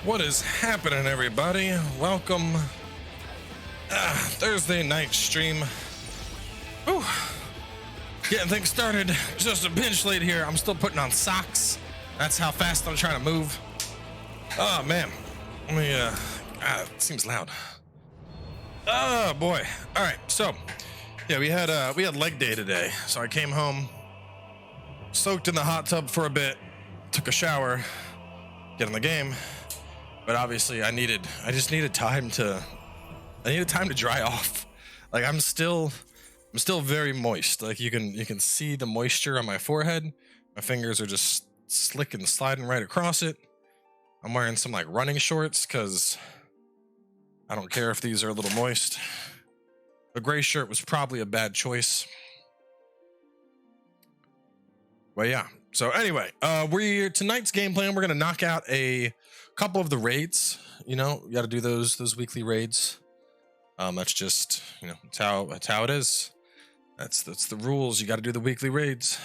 What is happening, everybody? Welcome. Thursday night stream. Whew. Getting things started. Just a pinch late here. I'm still putting on socks. That's how fast I'm trying to move. Oh man. Let me it seems loud. Oh boy. All right. So yeah, we had leg day today. So I came home, soaked in the hot tub for a bit, took a shower, get in the game. But obviously I just needed time to dry off. Like I'm still very moist. Like you can see the moisture on my forehead. My fingers are just slick and sliding right across it. I'm wearing some like running shorts because I don't care if these are a little moist. The gray shirt was probably a bad choice. Well, yeah. So anyway, tonight's game plan, we're gonna knock out a couple of the raids. You know, you got to do those weekly raids. That's just, you know, it's how it is. That's the rules. You got to do the weekly raids,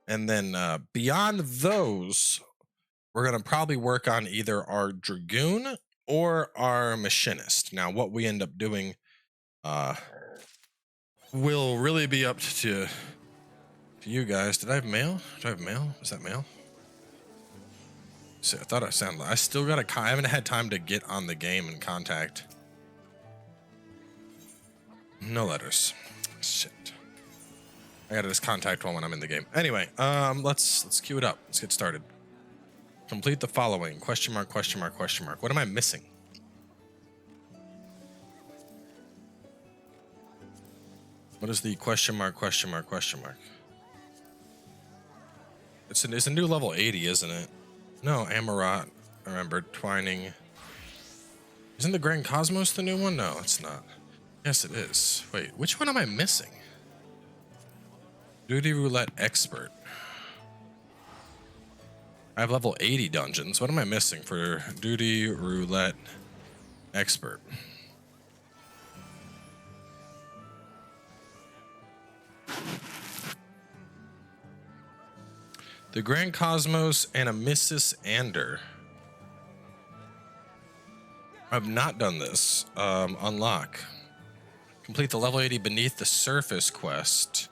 and then beyond those, we're gonna probably work on either our dragoon or our machinist. Now, what we end up doing will really be up to you guys. Did I have mail? Do I have mail? Is that mail? See, I thought I sounded. I still got I haven't had time to get on the game and contact. No letters. Shit. I gotta just contact one when I'm in the game. Anyway, let's queue it up. Let's get started. Complete the following. Question mark, question mark, question mark. What am I missing? What is the question mark, question mark, question mark? It's a new level 80, isn't it? No, Amarat. I remember Twining. Isn't the Grand Cosmos the new one? No, it's not. Yes, it is. Wait, which one am I missing? Duty Roulette Expert. I have level 80 dungeons. What am I missing for Duty Roulette Expert? The Grand Cosmos and a Mrs. Ander. I've not done this. Unlock. Complete the level 80 Beneath the Surface quest.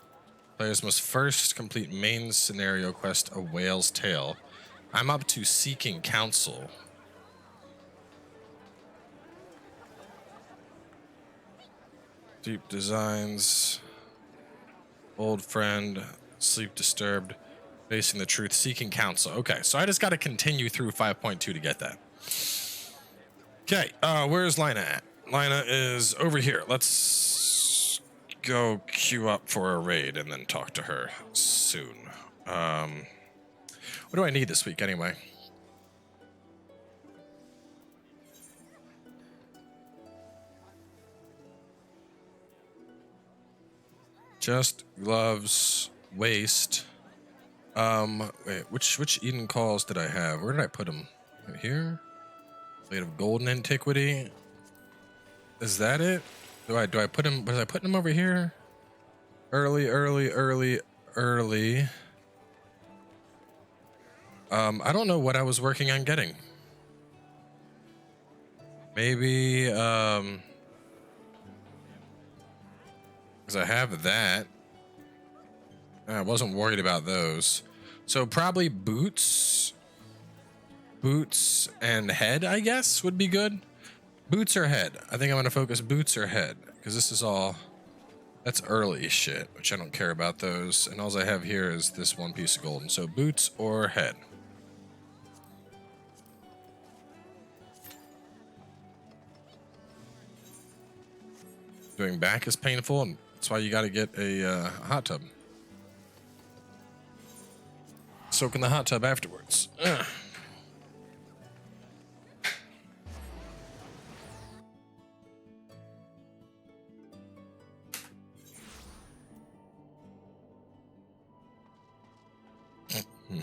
Players must first complete main scenario quest A Whale's Tale. I'm up to Seeking Counsel. Deep Designs. Old Friend. Sleep Disturbed. Facing the Truth, Seeking Counsel. Okay, so I just got to continue through 5.2 to get that. Okay, where's Lina at? Lina is over here. Let's go queue up for a raid and then talk to her soon. What do I need this week anyway? Just gloves, waist. Wait, which Eden calls did I have? Where did I put them? Right here? Blade of Golden Antiquity. Is that it? Do I put him? Was I putting him over here? Early. I don't know what I was working on getting. Maybe because I have that. I wasn't worried about those. So probably boots and head, I guess, would be good. Boots or head. I think I'm going to focus boots or head because this is all, that's early shit, which I don't care about those. And all I have here is this one piece of golden. So boots or head. Doing back is painful, and that's why you got to get a hot tub. Soak in the hot tub afterwards. Ugh.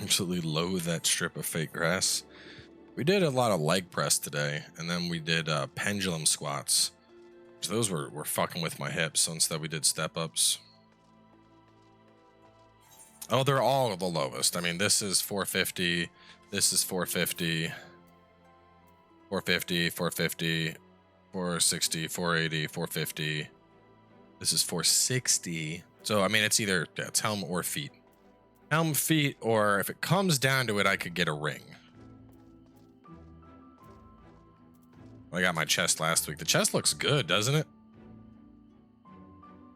Absolutely loathe that strip of fake grass. We did a lot of leg press today, and then we did pendulum squats. So those were fucking with my hips. So instead we did step ups. Oh, they're all the lowest. I mean, this is 450. This is 450. 450, 450, 460, 480, 450. This is 460. So, I mean, it's either, yeah, it's helm or feet. Helm, feet, or if it comes down to it, I could get a ring. I got my chest last week. The chest looks good, doesn't it?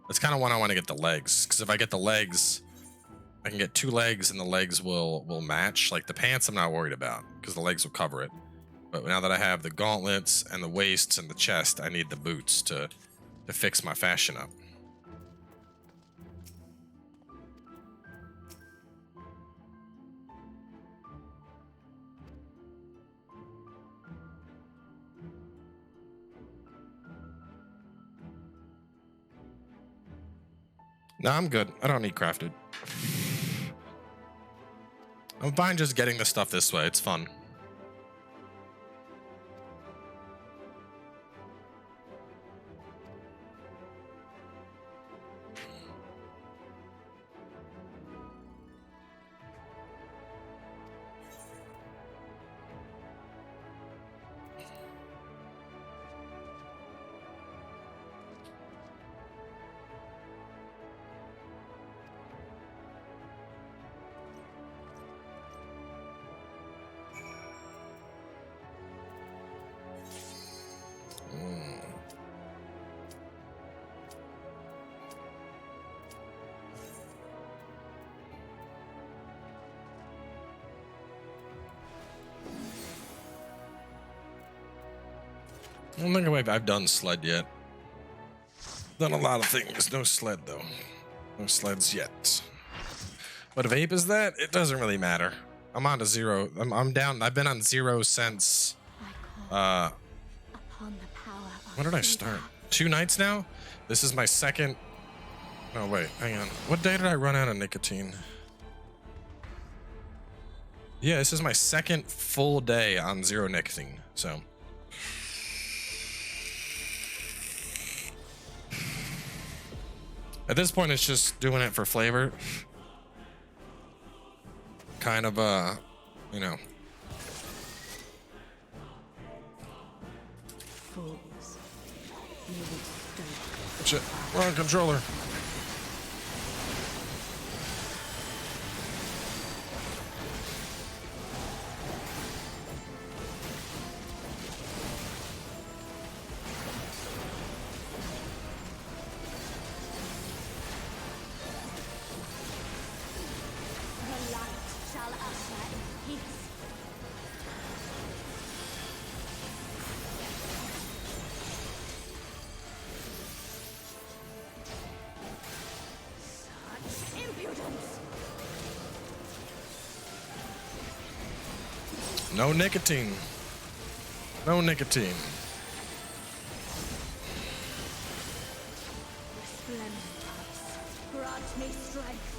That's kind of when I want to get the legs, because if I get the legs, I can get 2 legs and the legs will match. Like the pants I'm not worried about because the legs will cover it. But now that I have the gauntlets and the waists and the chest, I need the boots to fix my fashion up. No, I'm good. I don't need crafted. I'm fine just getting the stuff this way. It's fun. I don't think I've done sled yet. Done a lot of things. No sled, though. No sleds yet. What vape is that? It doesn't really matter. I'm on to 0. I'm down. I've been on 0 since... when did I start? 2 nights now? This is my second... No, wait. Hang on. What day did I run out of nicotine? Yeah, this is my second full day on 0 nicotine, so... At this point, it's just doing it for flavor. Kind of, you know. Shit, wrong controller. No nicotine. No nicotine. Grant me strength.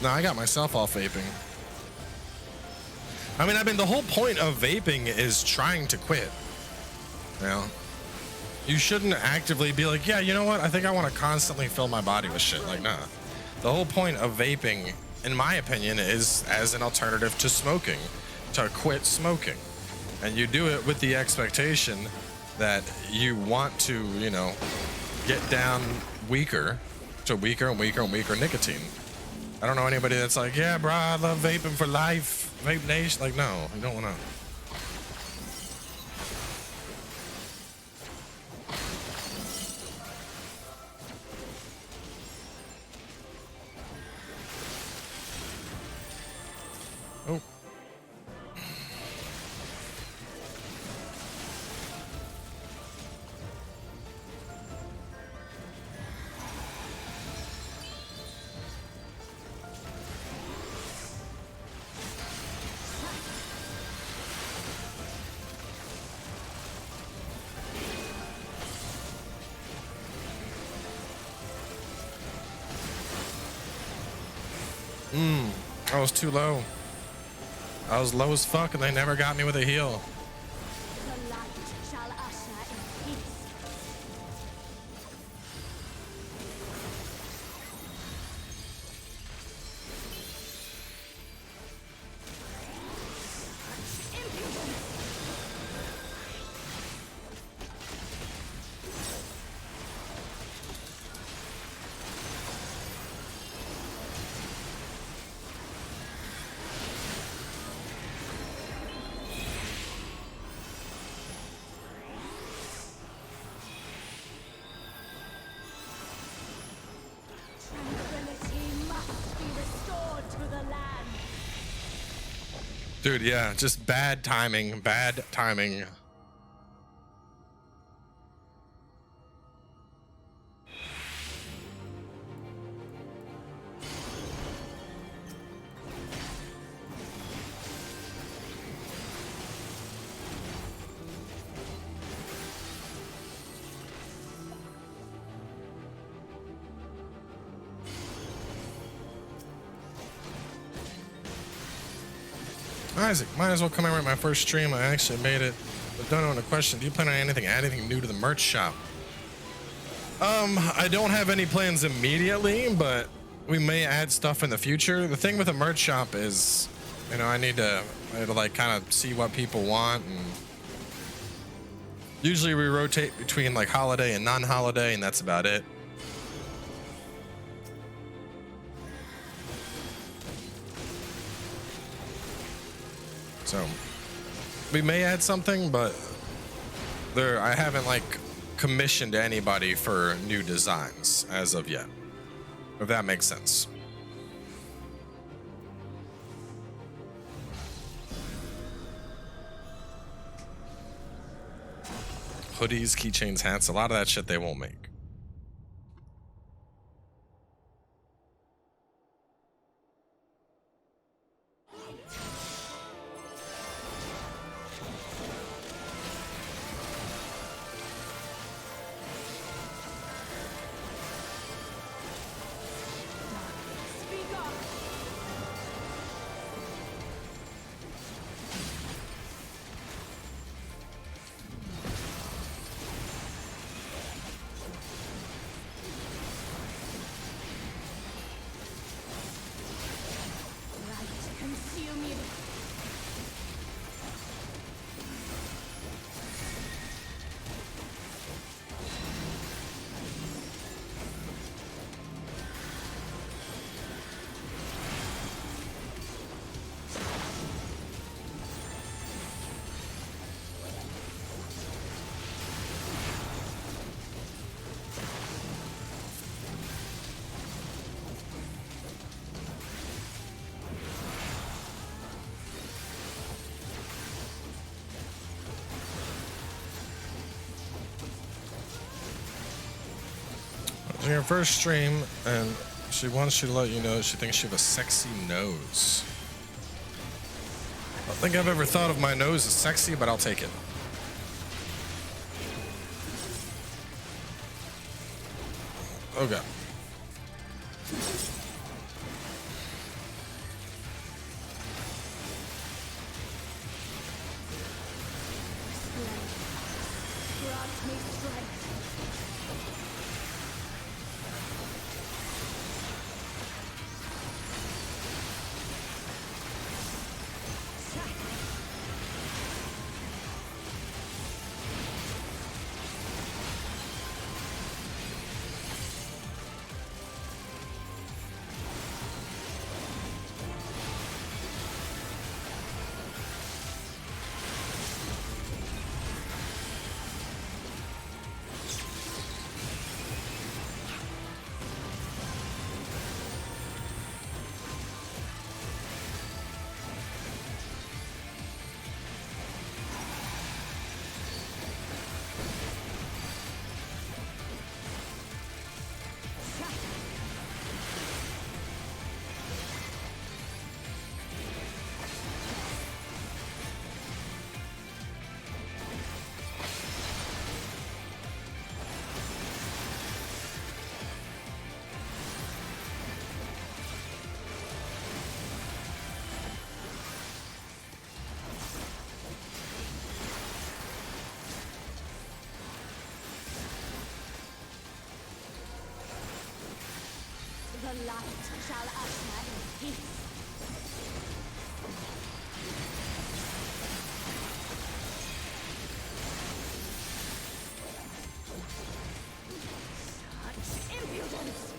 No, I got myself off vaping. I mean, the whole point of vaping is trying to quit. You know? You shouldn't actively be like, yeah, you know what? I think I want to constantly fill my body with shit. Like, nah. The whole point of vaping, in my opinion, is as an alternative to smoking. To quit smoking. And you do it with the expectation that you want to, you know, get down weaker to weaker and weaker and weaker nicotine. I don't know anybody that's like, yeah, bro, I love vaping for life. Vape nation. Like, no, you don't want to. Oh. I was too low. I was low as fuck and they never got me with a heal. The light shall usher in peace. Tranquility must be restored to the land. Dude, yeah, just bad timing, bad timing. Isaac, might as well come over at my first stream. I actually made it, but don't own a question. Do you plan on anything new to the merch shop? I don't have any plans immediately, but we may add stuff in the future. The thing with the merch shop is, you know, I need to like kind of see what people want, and usually we rotate between like holiday and non-holiday, and that's about it. So we may add something, but I haven't like commissioned anybody for new designs as of yet, if that makes sense. Hoodies, keychains, hats, a lot of that shit they won't make. Speak up. Light consume you. It's your first stream, and she wants you to let you know she thinks you have a sexy nose. I don't think I've ever thought of my nose as sexy, but I'll take it. Okay. Grant me strength. The light shall usher in peace. Such impudence!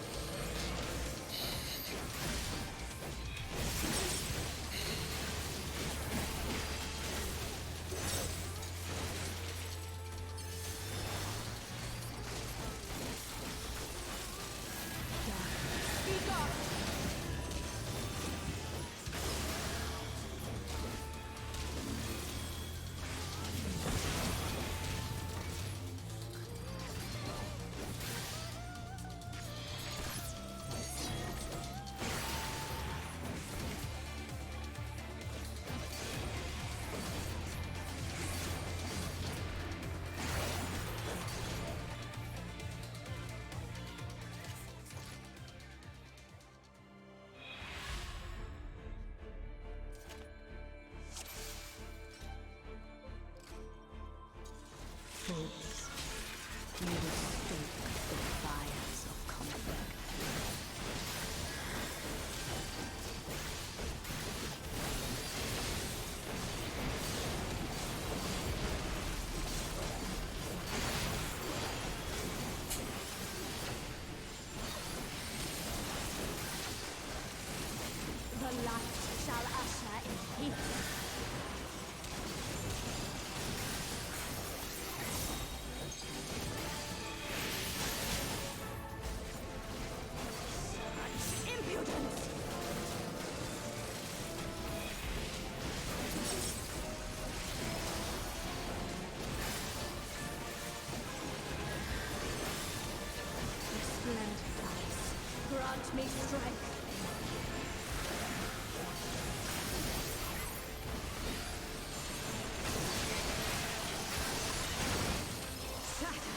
Fools, you will stoke the fires of conflict. The light shall usher in peace. Grant me strength. Saga.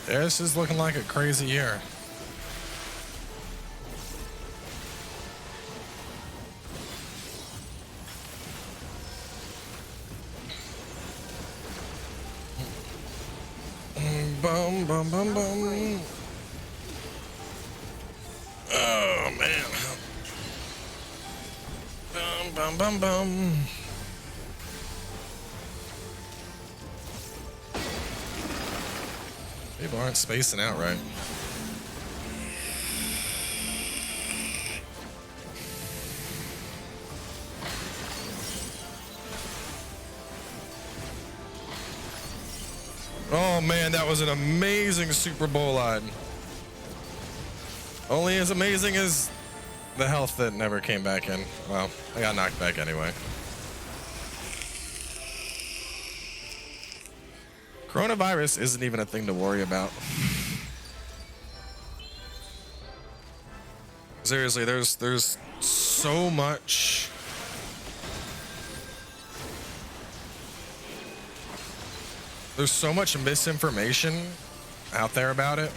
Yeah, this is looking like a crazy year. Bum, bum, bum, bum. Oh, man. Bum, bum, bum, bum. People aren't spacing out right. Oh man, that was an amazing Super Bowl line. Only as amazing as the health that never came back in. Well, I got knocked back anyway. Coronavirus isn't even a thing to worry about. Seriously, there's so much. There's so much misinformation out there about it.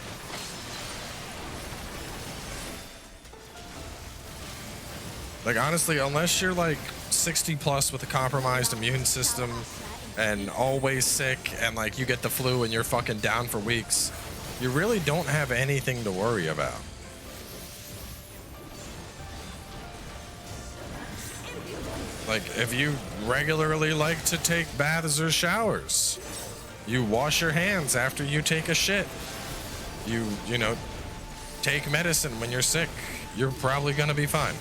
Like honestly, unless you're like 60 plus with a compromised immune system and always sick and like you get the flu and you're fucking down for weeks, you really don't have anything to worry about. Like if you regularly like to take baths or showers, you wash your hands after you take a shit. You know, take medicine when you're sick. You're probably gonna be fine.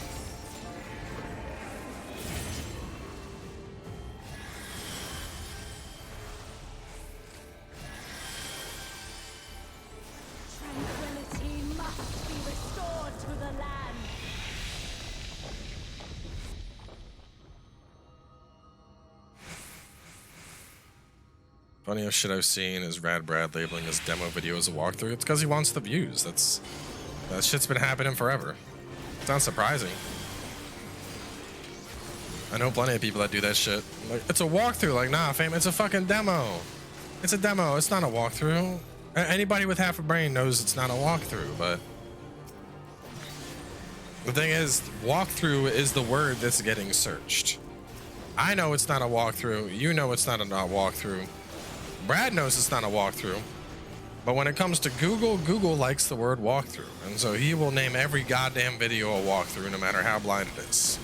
Tranquility must be restored to the land. Funniest shit I've seen is Rad Brad labeling his demo video as a walkthrough. It's because he wants the views. That shit's been happening forever. It's not surprising. I know plenty of people that do that shit. Like, it's a walkthrough. Like, nah, fam, it's a fucking demo. It's a demo. It's not a walkthrough. Anybody with half a brain knows it's not a walkthrough, but the thing is, walkthrough is the word that's getting searched. I know it's not a walkthrough. You know it's not a walkthrough. Brad knows it's not a walkthrough. But when it comes to Google, Google likes the word walkthrough. And so he will name every goddamn video a walkthrough, no matter how blind it is.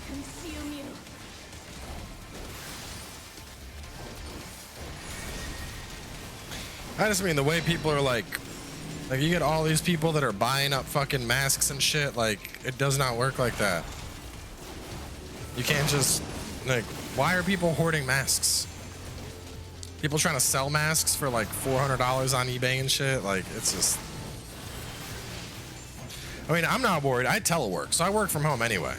Consume you. I just mean the way people are like you get all these people that are buying up fucking masks and shit. Like, it does not work like that. You can't just, like, why are people hoarding masks? People trying to sell masks for like $400 on eBay and shit. Like, it's just, I mean, I'm not worried. I telework, so I work from home anyway.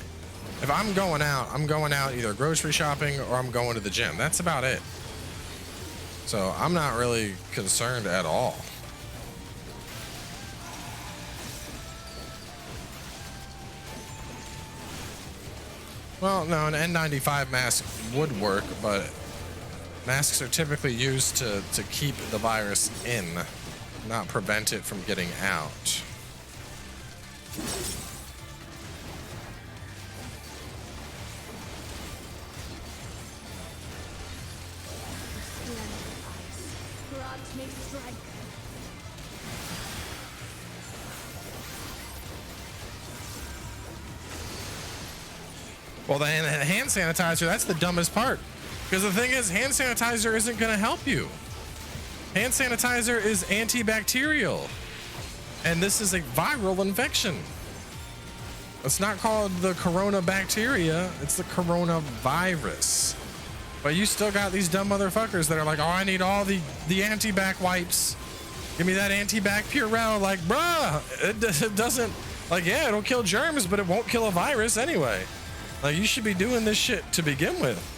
If I'm going out either grocery shopping or I'm going to the gym. That's about it. So I'm not really concerned at all. Well, no, an N95 mask would work, but masks are typically used to keep the virus in, not prevent it from getting out. Grant me strength. Well, the hand sanitizer, that's the dumbest part. Because the thing is, hand sanitizer isn't going to help you. Hand sanitizer is antibacterial. And this is a viral infection. It's not called the corona bacteria, it's the coronavirus. But you still got these dumb motherfuckers that are like, oh, I need all the anti-bac wipes. Give me that anti-bac Purell. Like, bruh, it doesn't, like, yeah, it'll kill germs, but it won't kill a virus anyway. Like, you should be doing this shit to begin with.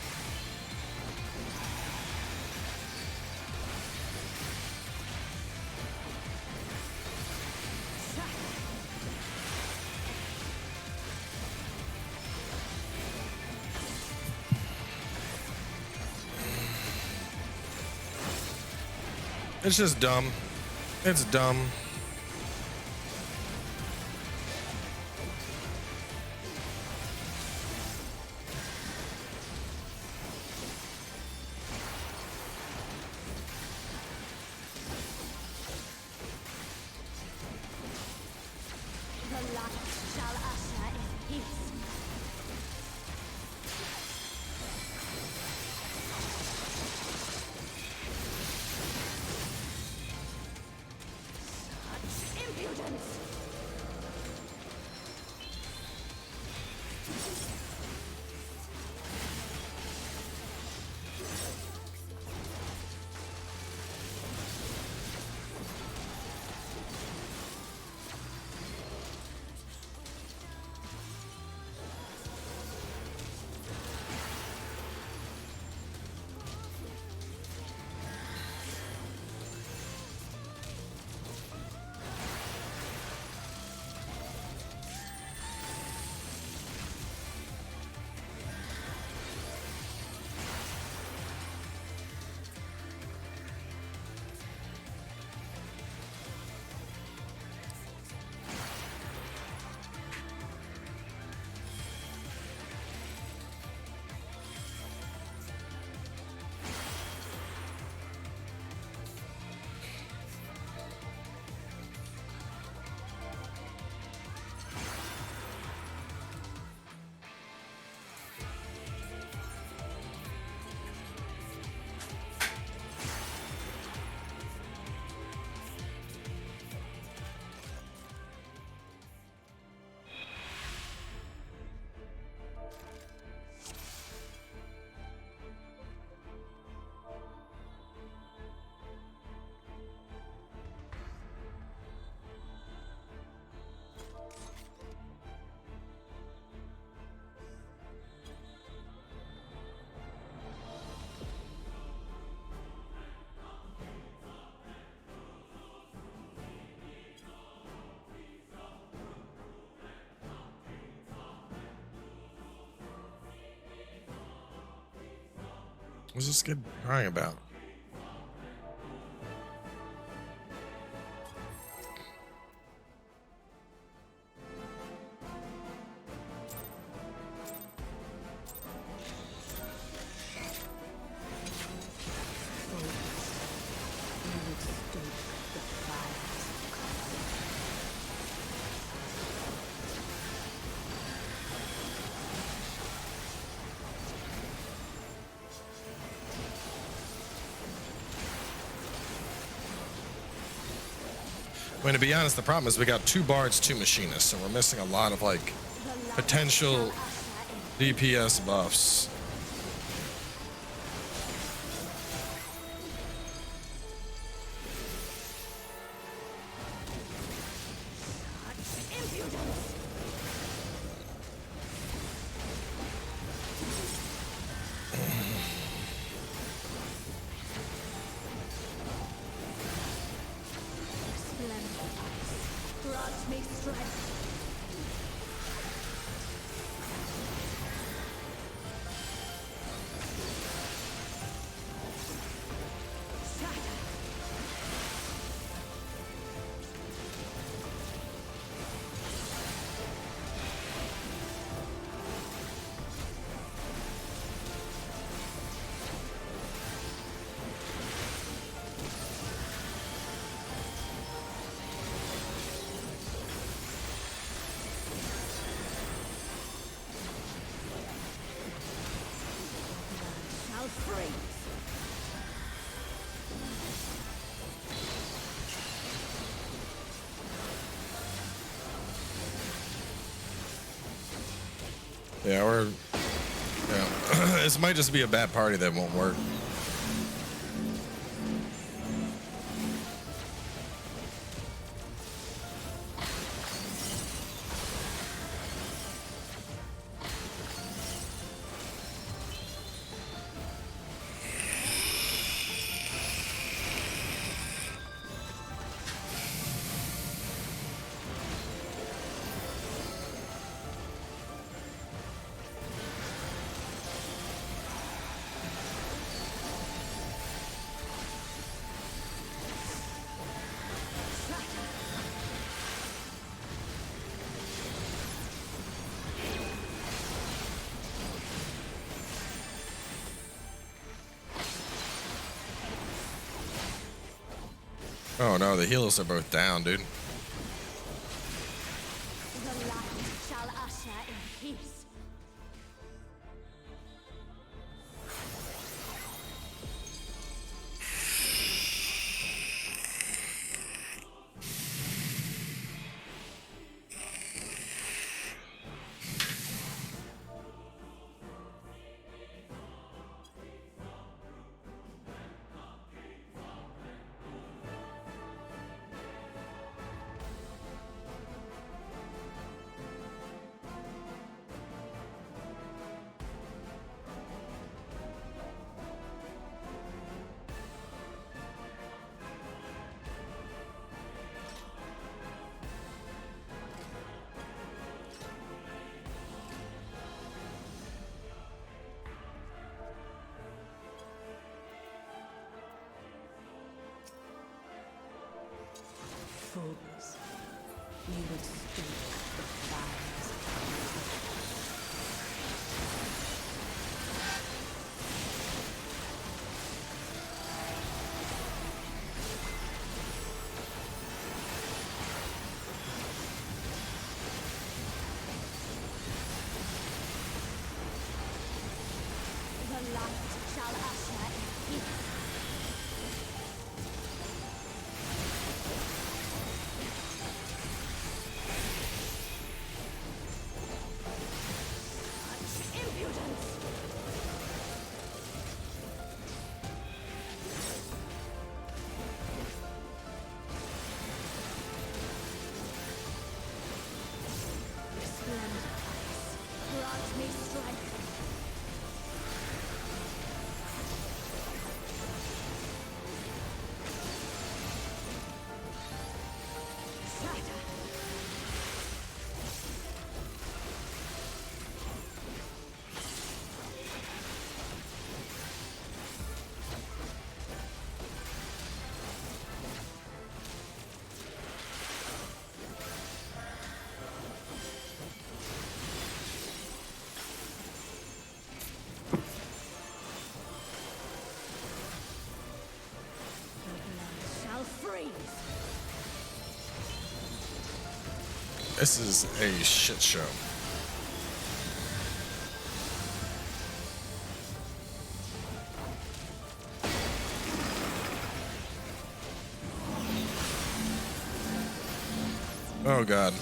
It's just dumb. It's dumb. The light shall usher in peace. What's this kid crying about? I mean, to be honest, the problem is we got 2 bards, 2 machinists, so we're missing a lot of like potential DPS buffs. Yeah, this might just be a bad party that won't work. Oh no, the healers are both down, dude. The light shall usher in peace. Fools, you would stoke the fires of the light shall usher in peace. Grant me strength. This is a shit show. Oh God.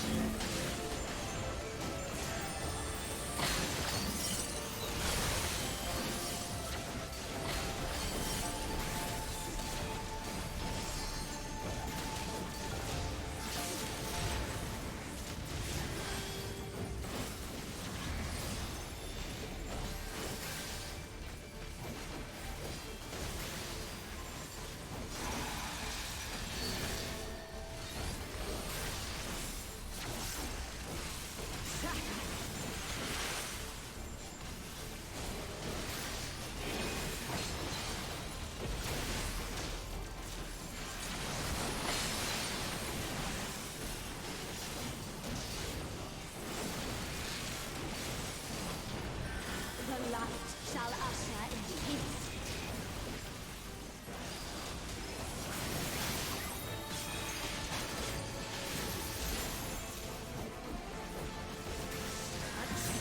The light shall usher in peace.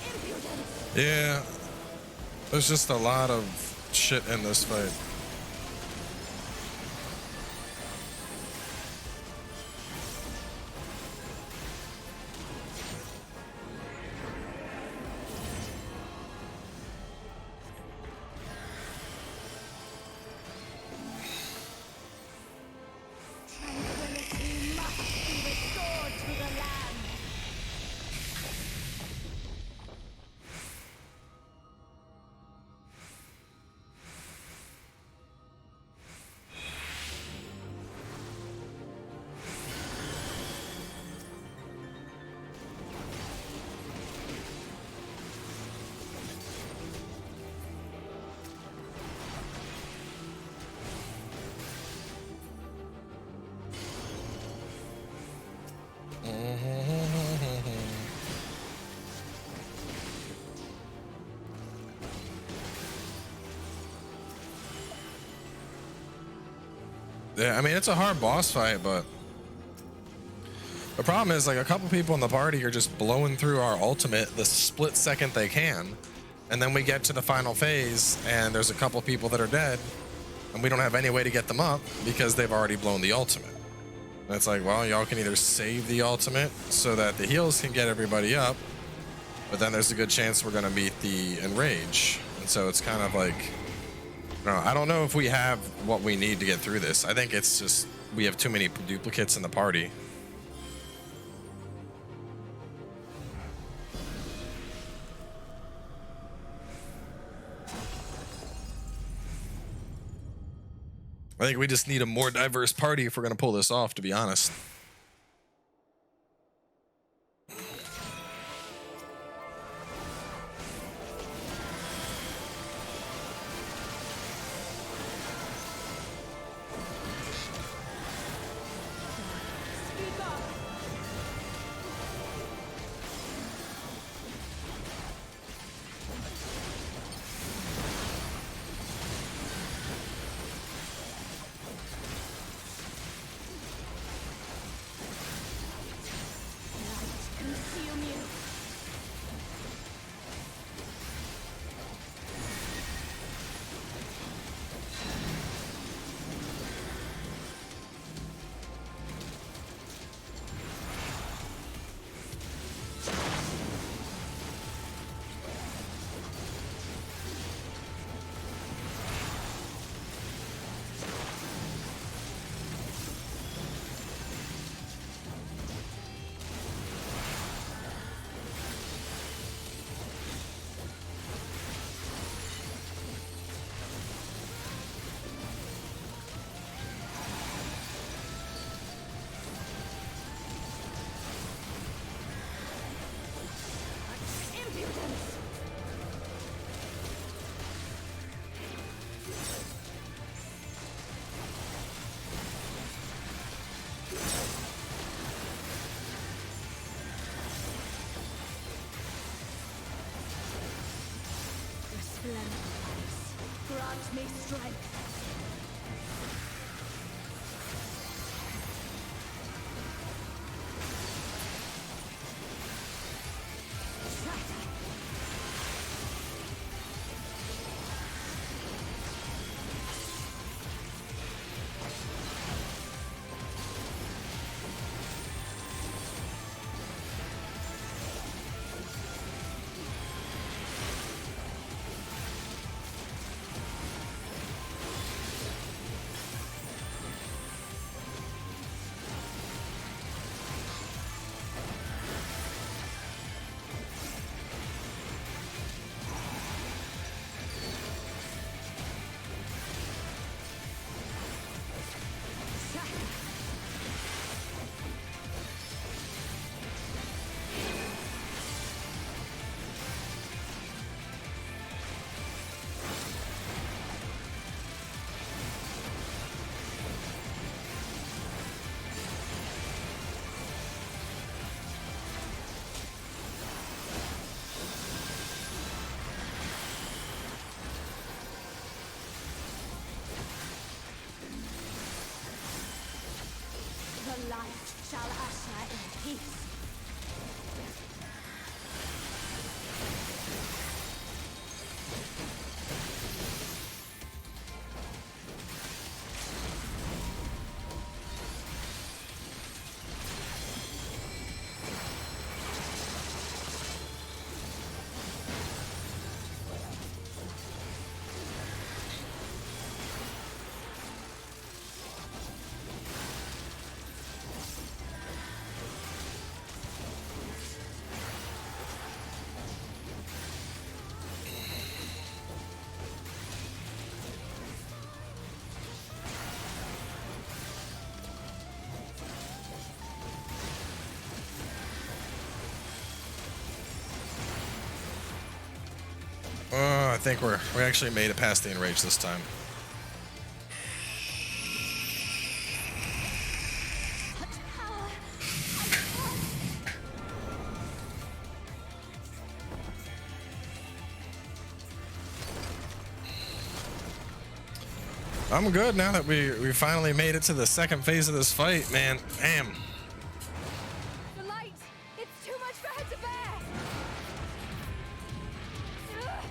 Impudence! Yeah. There's just a lot of shit in this fight. Tranquility must be restored to the land. Yeah, I mean, it's a hard boss fight, but the problem is, like, a couple people in the party are just blowing through our ultimate the split second they can, and then we get to the final phase, and there's a couple people that are dead, and we don't have any way to get them up because they've already blown the ultimate. And it's like, well, y'all can either save the ultimate so that the heals can get everybody up, but then there's a good chance we're going to meet the enrage. And so it's kind of like, I don't know if we have what we need to get through this. I think it's just we have too many duplicates in the party. I think we just need a more diverse party if we're going to pull this off, to be honest. Speak up. Light consume you. Impudence! Resplendent eyes, grant me strength. peace. I think we actually made it past the enrage this time. I'm good now that we finally made it to the second phase of this fight, man. Damn. The light! It's too much for her to bear! Ugh,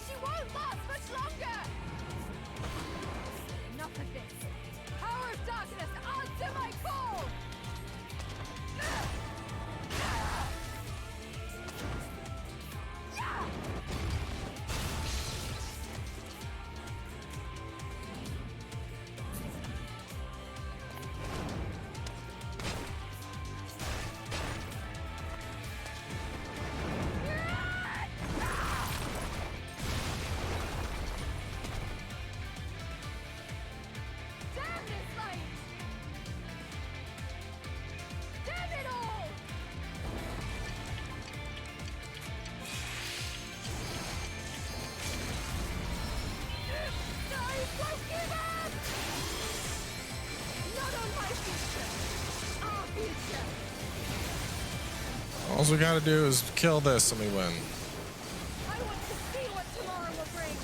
she won't last much longer! Enough of this! Power of darkness, answer my call! All we gotta do is kill this and we win. I want to see what tomorrow will bring.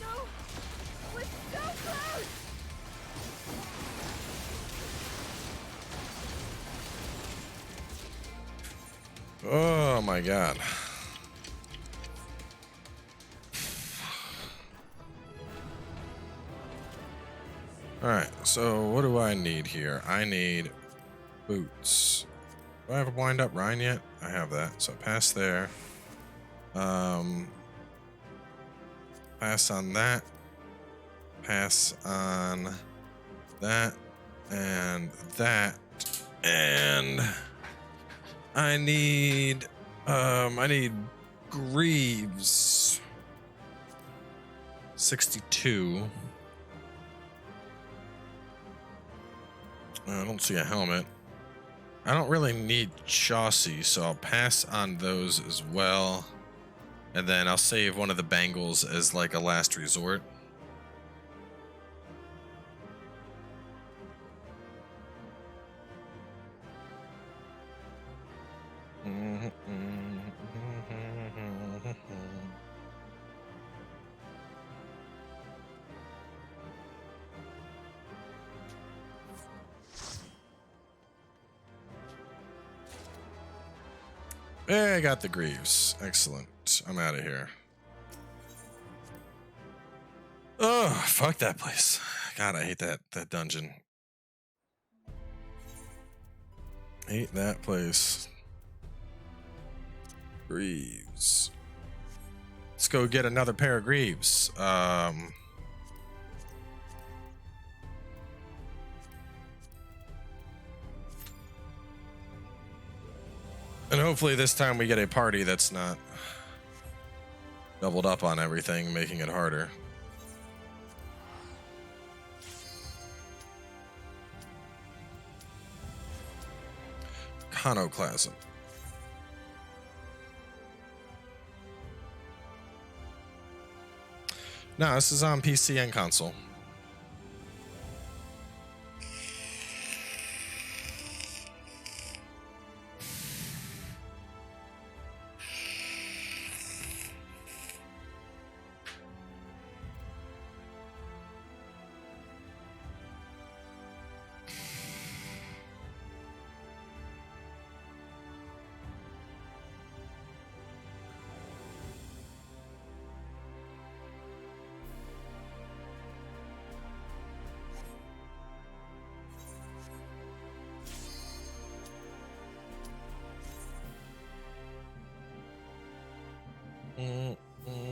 No, we're so close. Oh my god. Alright, so what do I need here? I need boots. Do I have a wind up Rhine yet? I have that, so pass there. Pass on that. Pass on that. And that. And I need Greaves. 62. I don't see a helmet. I don't really need chassis, so I'll pass on those as well. And then I'll save one of the bangles as like a last resort. Hey, I got the Greaves. Excellent. I'm out of here. Oh, fuck that place. God, I hate that dungeon. Hate that place. Greaves. Let's go get another pair of Greaves. And hopefully this time we get a party that's not doubled up on everything, making it harder. Iconoclasm. No, this is on PC and console. Mm, mm.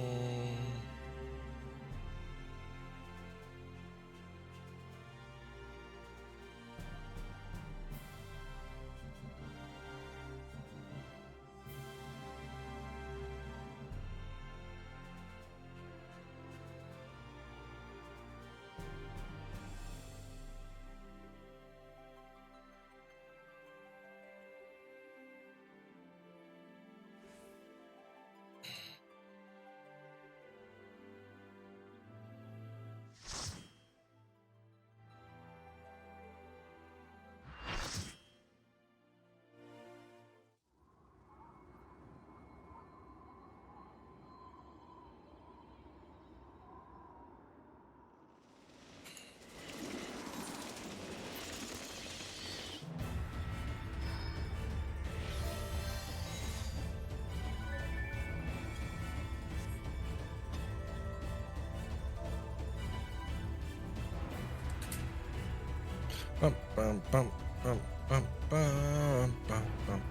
Bum, bum, bum, bum, bum, bum, bum, bum.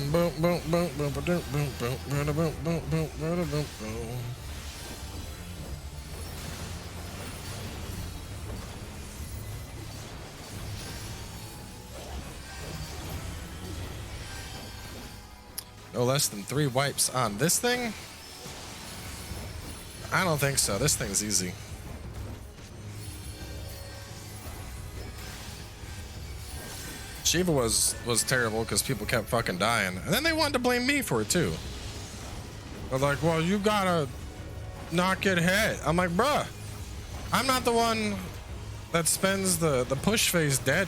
Boom, boom, boom, boom, boom, boom, boom, boom, boom, boom, boom, boom, boom. No less than 3 wipes on this thing? I don't think so. This thing's easy. Shiva was terrible because people kept fucking dying. And then they wanted to blame me for it too. They're like, well, you gotta not get hit. I'm like, bruh, I'm not the one that spends the push phase dead.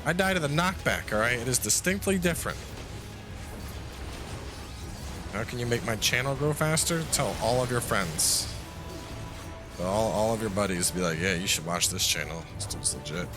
I died of the knockback, all right? It is distinctly different. How can you make my channel grow faster? Tell all of your friends. All of your buddies be like, yeah, you should watch this channel. This dude's legit.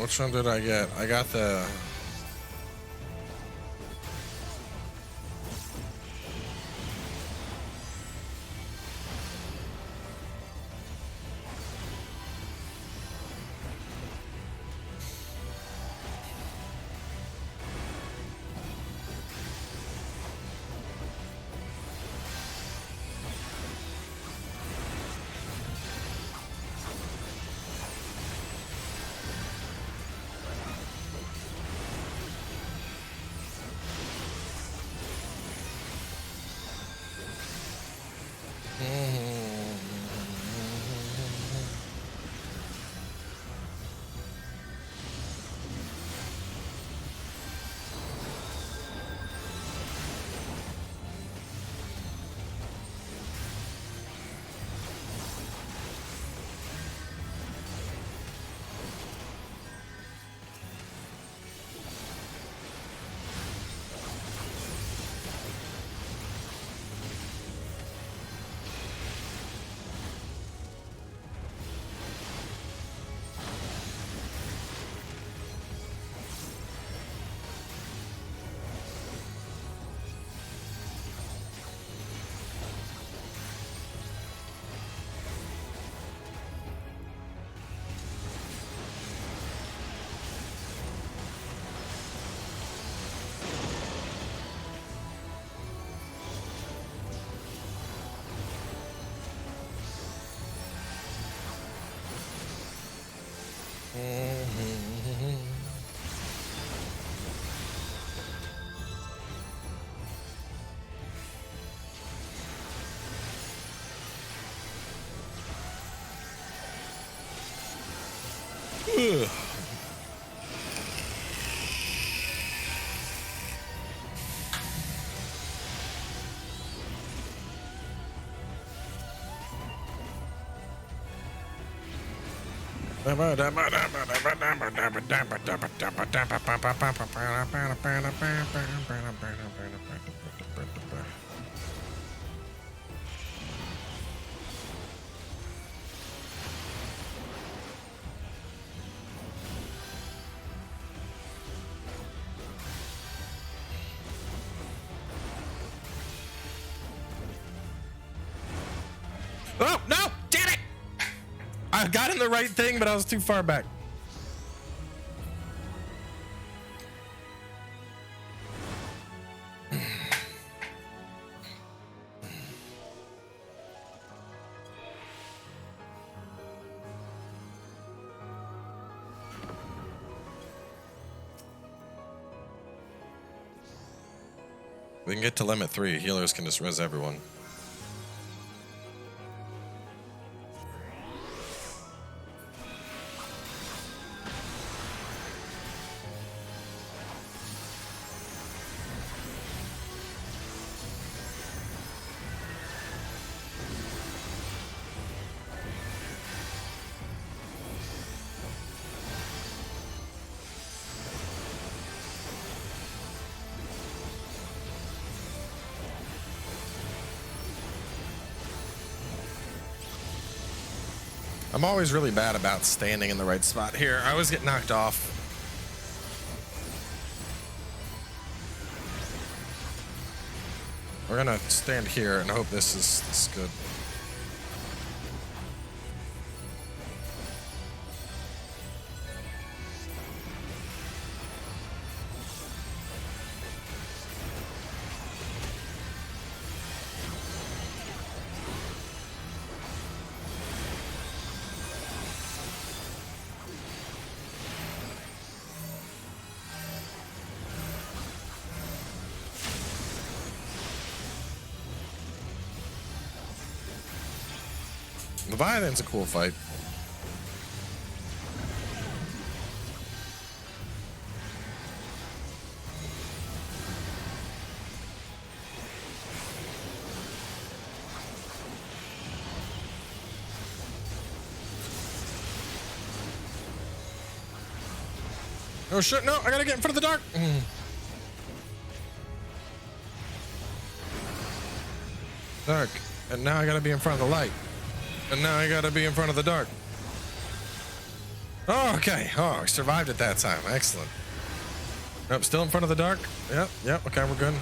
Which one did I get? I got the... Ugh. Oh, no! Damn it! I got in the right thing, but I was too far back. We can get to limit 3. Healers can just res everyone. I'm always really bad about standing in the right spot here. I always get knocked off. We're gonna stand here and hope this is good. Leviathan's a cool fight. Oh shit, no, I gotta get in front of the dark. Dark. And now I gotta be in front of the light. And now I gotta be in front of the dark. Oh, okay. Oh, I survived it that time. Excellent. Nope, still in front of the dark. Yep, okay, we're good.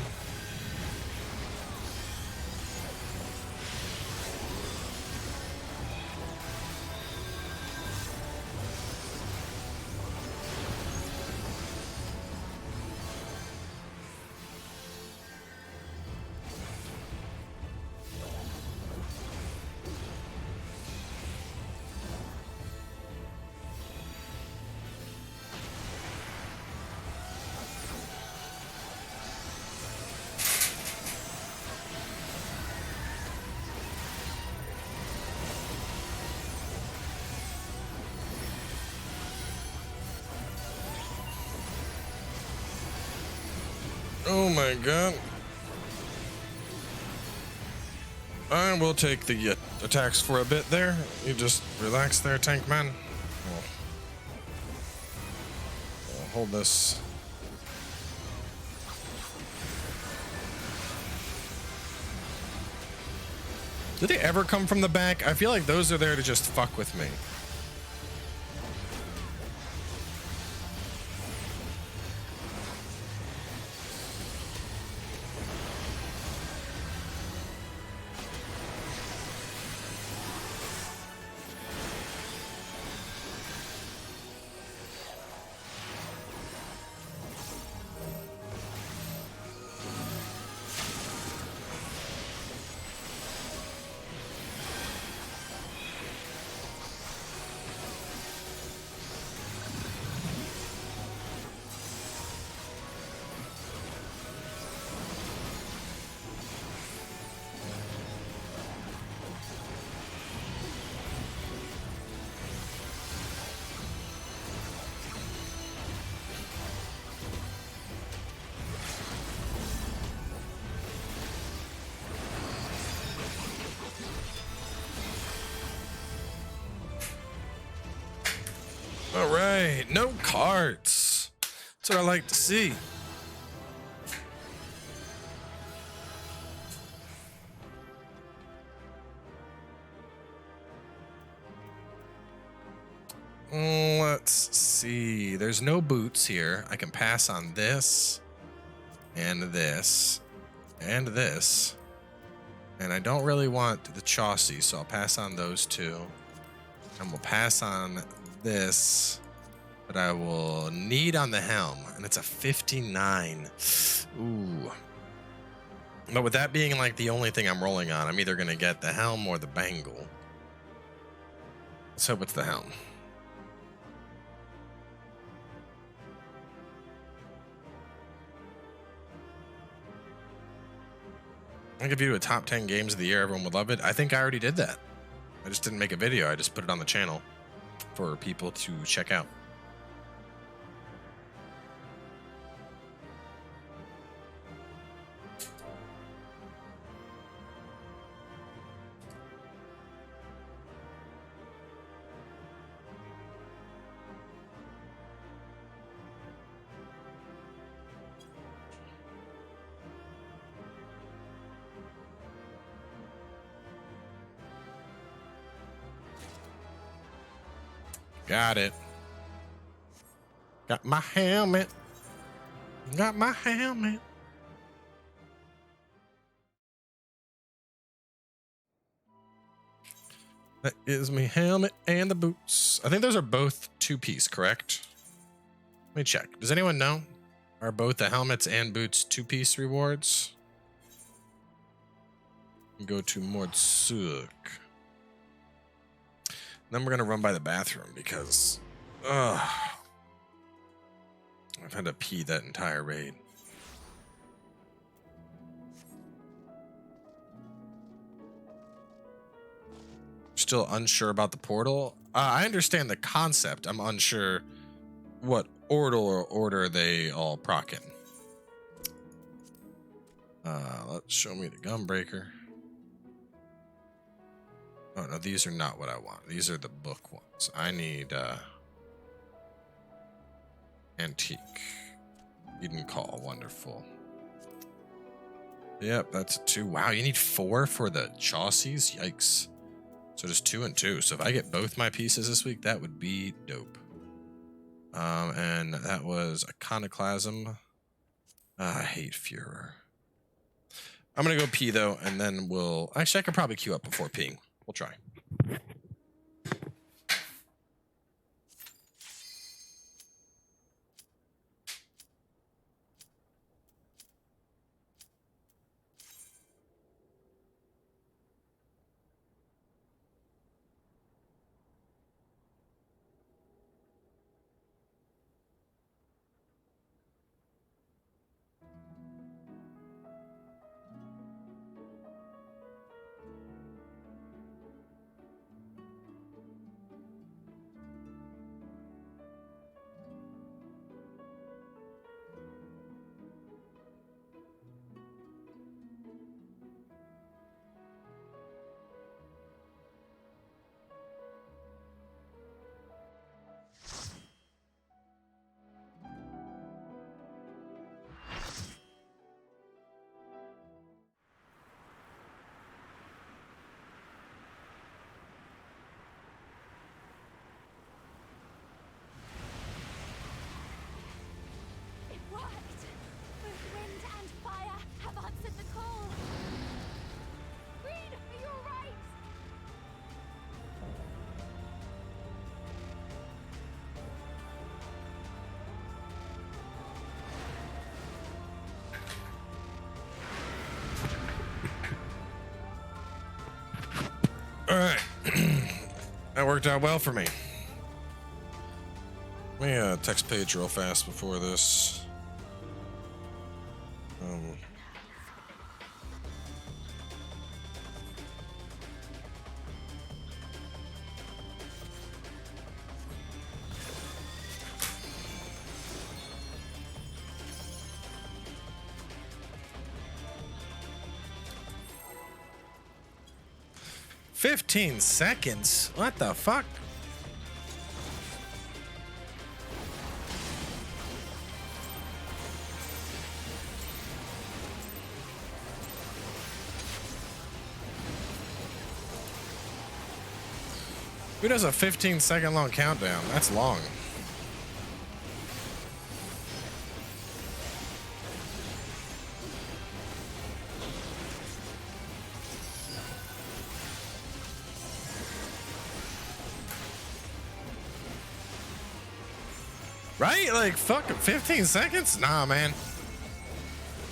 Oh my god. I will take the attacks for a bit there. You just relax there, tank man. I'll hold this. Did they ever come from the back? I feel like those are there to just fuck with me. All right, no carts. That's what I like to see. Let's see. There's no boots here. I can pass on this and this and this. And I don't really want the chassis, so I'll pass on those two. And we'll pass on this, but I will need on the helm, and it's a 59. Ooh. But with that being like the only thing I'm rolling on, I'm either gonna get the helm or the bangle. Let's hope it's the helm. I'll give you a top 10 games of the year. Everyone would love it. I think I already did that. I just didn't make a video. I just put it on the channel for people to check out. Got it. Got my helmet. Got my helmet. That is my helmet and the boots. I think those are both two-piece, correct? Let me check. Does anyone know? Are both the helmets and boots two-piece rewards? Go to Mordsuk. Then we're gonna run by the bathroom because I've had to pee that entire raid. Still unsure about the portal. I understand the concept. I'm unsure what order they all proc in. Let's show me the Gunbreaker. Oh no, these are not what I want. These are the book ones. I need antique. Eden Call, wonderful. Yep, that's a 2. Wow, you need 4 for the chassis? Yikes. So just 2 and 2. So if I get both my pieces this week, that would be dope. And that was Iconoclasm. I hate Führer. I'm gonna go pee though, and then we'll actually I could probably queue up before peeing. We'll try. All right, that worked out well for me. Let me text Paige real fast before this. 15 seconds? What the fuck? Who does a 15-second long countdown? That's long. Right? Like, fuck, 15 seconds? Nah, man.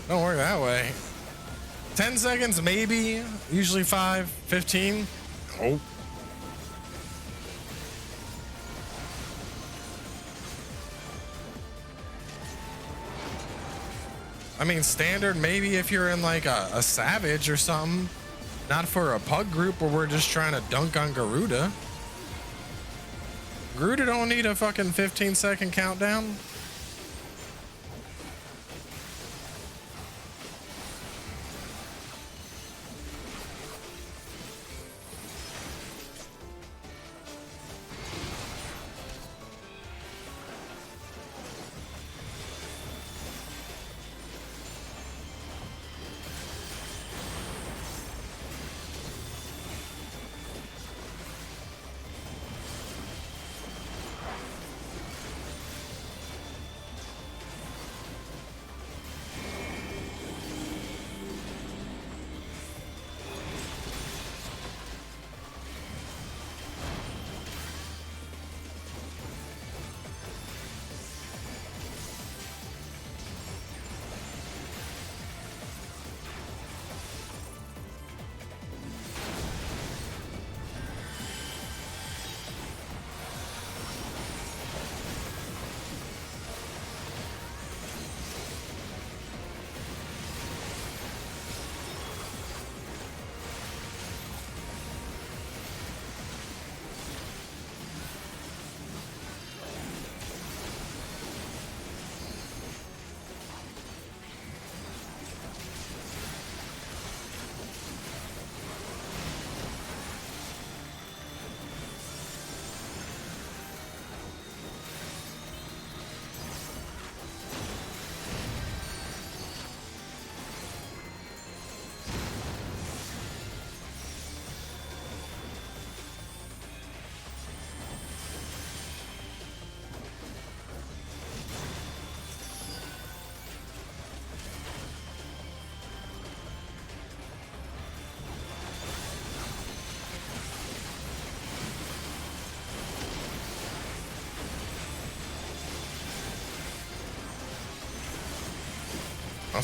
Don't work that way. 10 seconds, maybe. Usually 5, 15. Oh. I mean, standard, maybe if you're in like a Savage or something. Not for a pug group where we're just trying to dunk on Garuda. Garuda don't need a fucking 15-second countdown.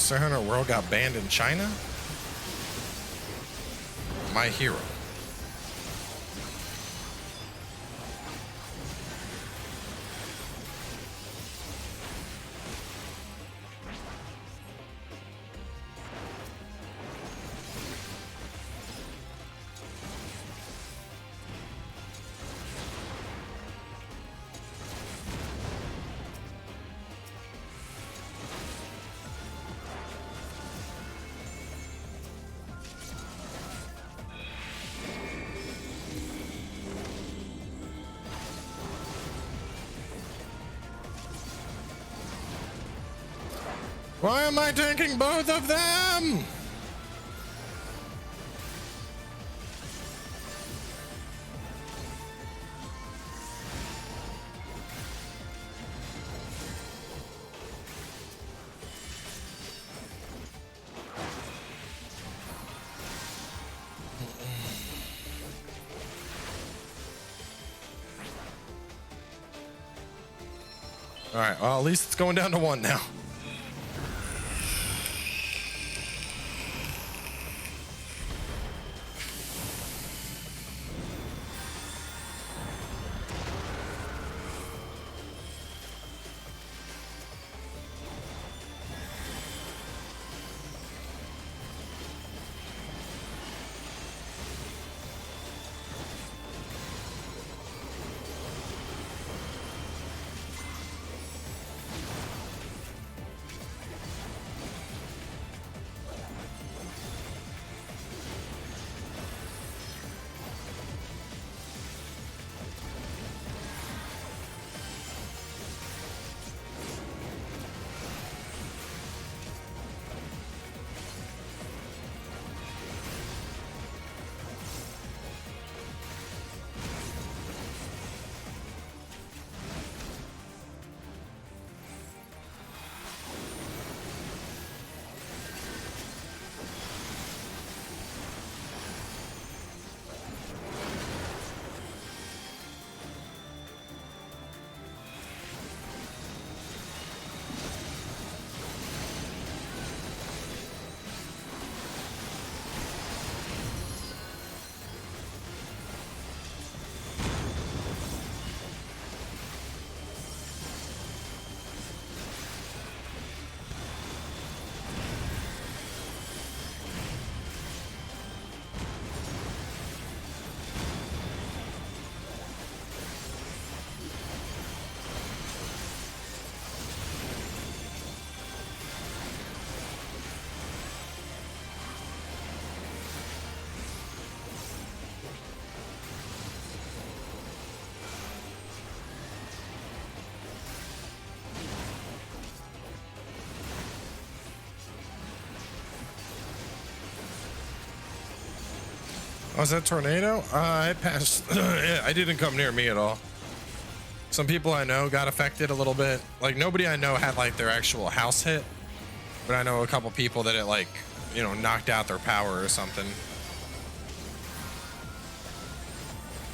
Monster Hunter World got banned in China? My hero. Why am I tanking both of them? All right, well, at least it's going down to 1 now. Oh, was that tornado? It passed. Yeah, I didn't come near me at all. Some people I know got affected a little bit. Like, nobody I know had like their actual house hit, but I know a couple people that it like, you know, knocked out their power or something.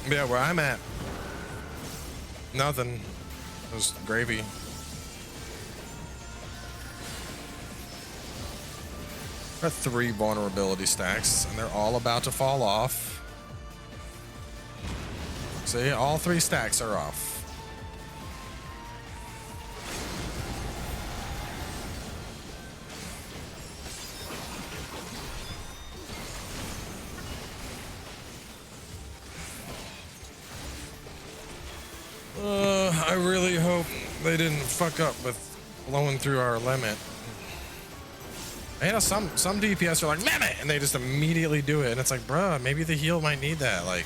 Yeah, where I'm at, nothing. It was gravy. Got 3 vulnerability stacks, and they're all about to fall off. See, all 3 stacks are off. I really hope they didn't fuck up with blowing through our limit. You know, some DPS are like, limit, and they just immediately do it, and it's like, bruh, maybe the heal might need that. Like,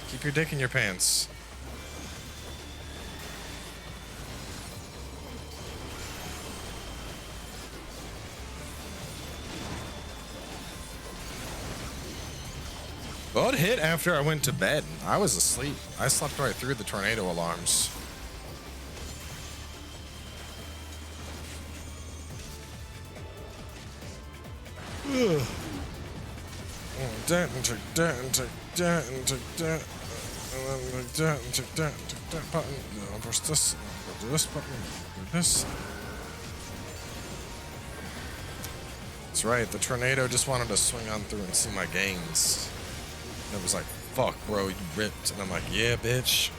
keep your dick in your pants. Well, it hit after I went to bed. I was asleep. I slept right through the tornado alarms. Ugh. That and take that and take that and take that. And then take that and take that and take that button. And then I'll push this. And I'll do this button. And I'll do this. That's right. The tornado just wanted to swing on through and see my gains. And it was like, fuck, bro, you ripped. And I'm like, yeah, bitch.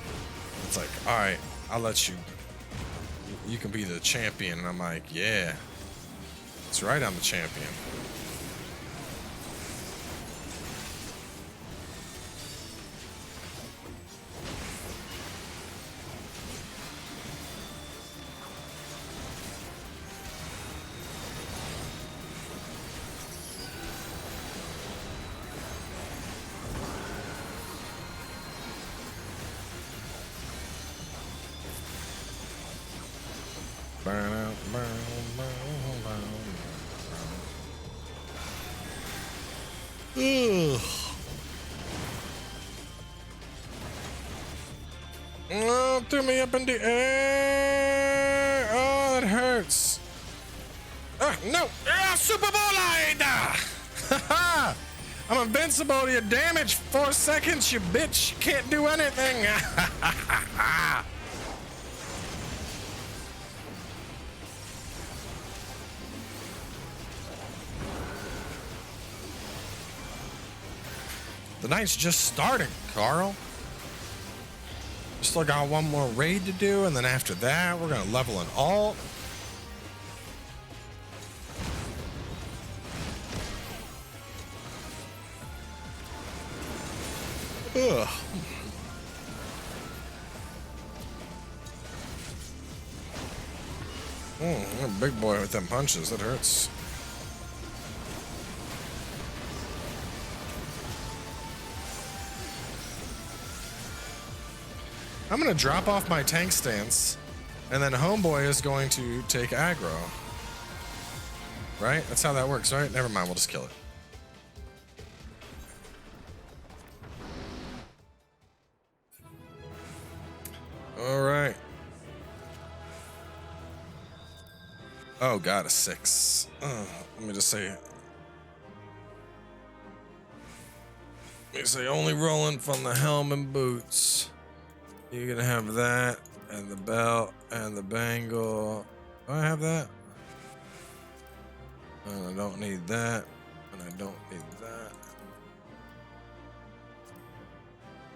It's like, all right, I'll let you. You can be the champion. And I'm like, yeah. That's right, I'm the champion. Oh, threw me up in the air. Oh, that hurts. No. Super Bowl-eyed. I'm invincible to your damage. 4 seconds, you bitch. You can't do anything. The night's just starting, Carl. We still got one more raid to do, and then after that, we're gonna level an alt. Ugh. You're a big boy with them punches. That hurts. I'm gonna drop off my tank stance, and then Homeboy is going to take aggro. Right? That's how that works, right? Never mind, we'll just kill it. All right. Oh God, a 6. Let me just say. Let me say only rolling from the helm and boots. You're gonna have that, and the belt, and the bangle. Do I have that? And I don't need that, and I don't need that.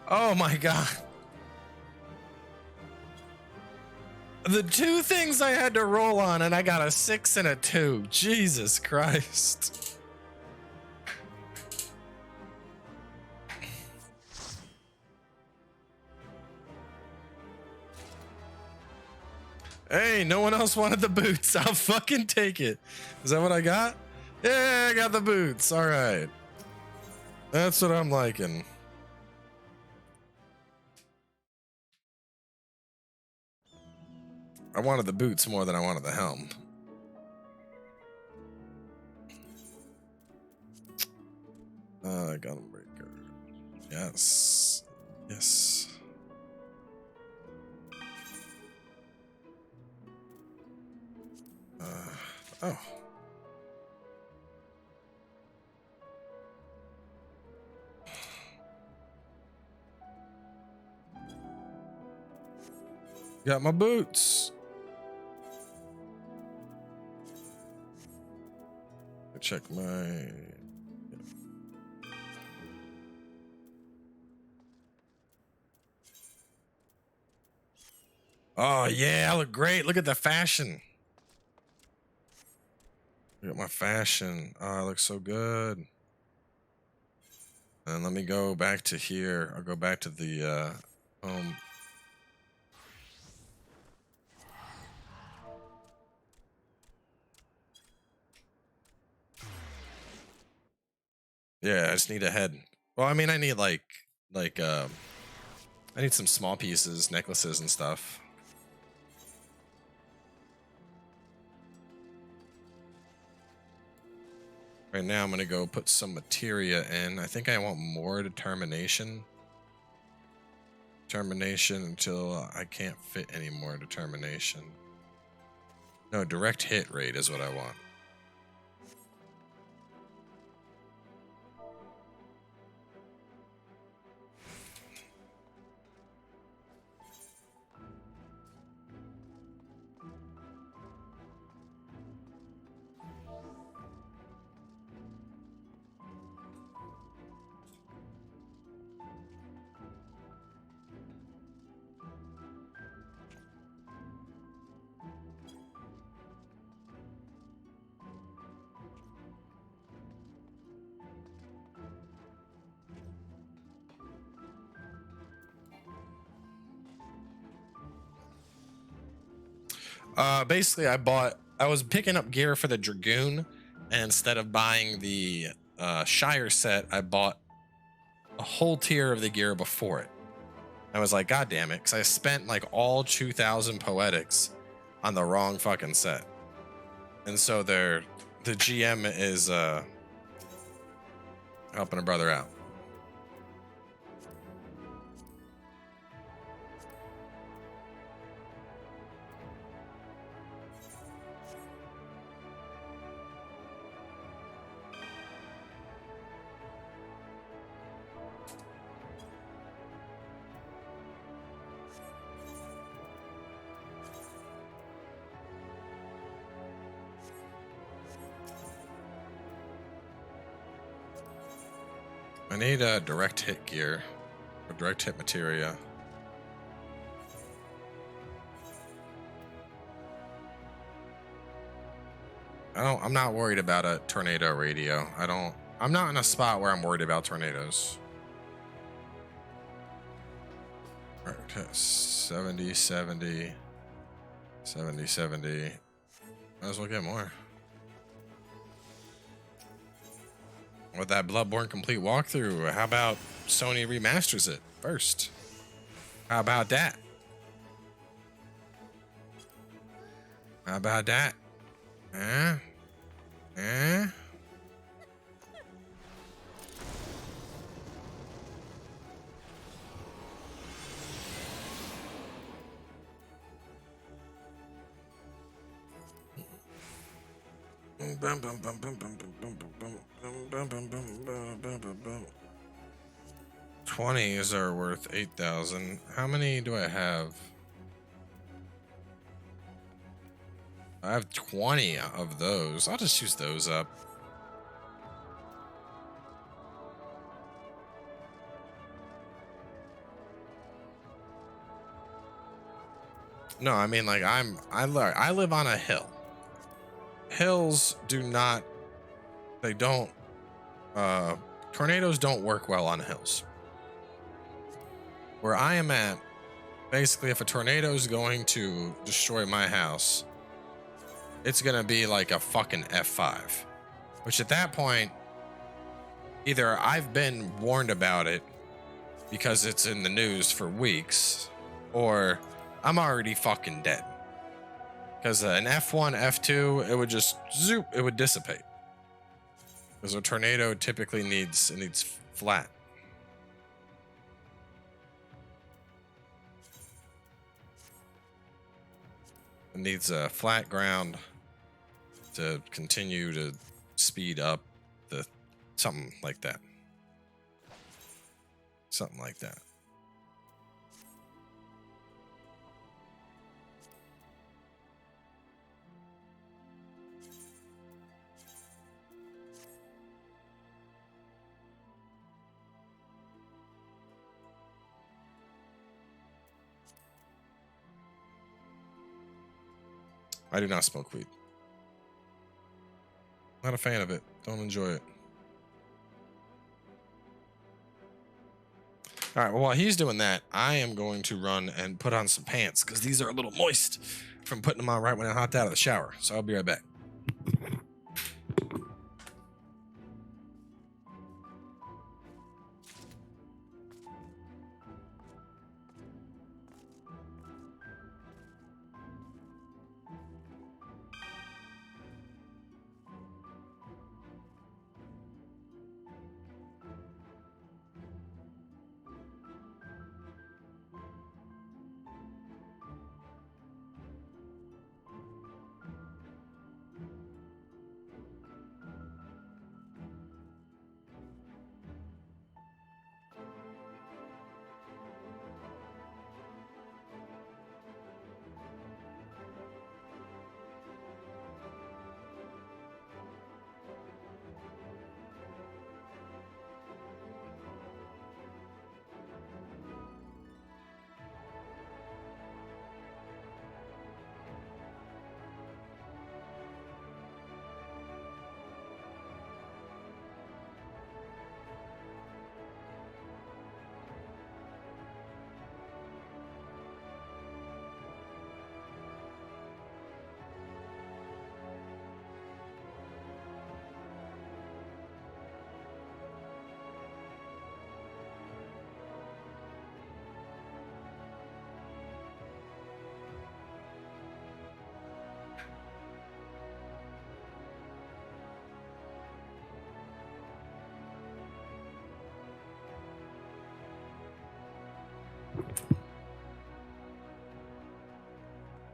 Oh my God. The 2 things I had to roll on, and I got a 6 and a 2. Jesus Christ. Hey, no one else wanted the boots. I'll fucking take it. Is that what I got? Yeah, I got the boots. All right. That's what I'm liking. I wanted the boots more than I wanted the helm. Gunbreaker. Yes. Yes. Oh. Got my boots. Check my... Oh, yeah, I look great. Look at the fashion. Look at my fashion. Oh, I look so good. And let me go back to here. I'll go back to the home. Yeah, I just need a head. Well, I mean, I need like I need some small pieces, necklaces and stuff. Right now, I'm gonna go put some materia in. I think I want more determination. Determination until I can't fit any more determination. No, direct hit rate is what I want. Basically, I was picking up gear for the Dragoon, and instead of buying the Shire set, I bought a whole tier of the gear before it. I was like, God damn it, because I spent like all 2,000 poetics on the wrong fucking set. And so the GM is helping a brother out. I need a direct hit gear, or direct hit materia. I'm not worried about a tornado radio. I'm not in a spot where I'm worried about tornadoes. Right, 70, 70, 70, 70. Might as well get more. With that Bloodborne complete walkthrough, how about Sony remasters it first? How about that? How about that? Huh? Huh? Bum, bum, bum, bum, bum, bum, bum, bum, bum, bum. 20s are worth 8,000. How many do I have? I have 20 of those. I'll just use those up. No, I mean like I live on a hill. Hills do not, they don't, tornadoes don't work well on hills. Where I am at, basically if a tornado is going to destroy my house, it's gonna be like a fucking F5. Which at that point, either I've been warned about it because it's in the news for weeks, or I'm already fucking dead. Because an F1, F2, it would just zoop, it would dissipate. Because a tornado typically needs flat. It needs a flat ground to continue to speed up the something like that. Something like that. I do not smoke weed. Not a fan of it. Don't enjoy it. All right, well, while he's doing that, I am going to run and put on some pants because these are a little moist from putting them on right when I hopped out of the shower. So I'll be right back.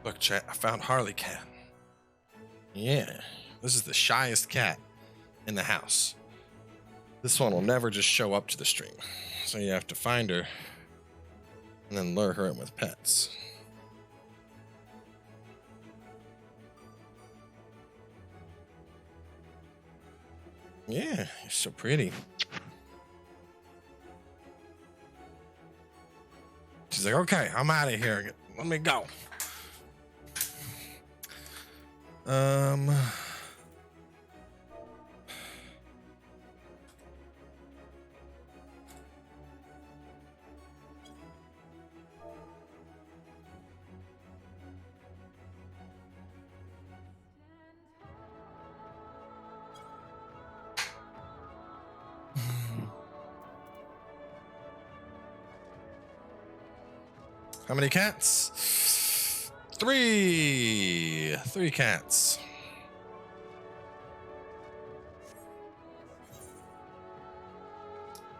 Look, chat, I found Harley Cat. Yeah, this is the shyest cat in the house. This one will never just show up to the stream. So you have to find her and then lure her in with pets. Yeah, you're so pretty. She's like, okay, I'm out of here. Let me go. How many cats? 3 cats.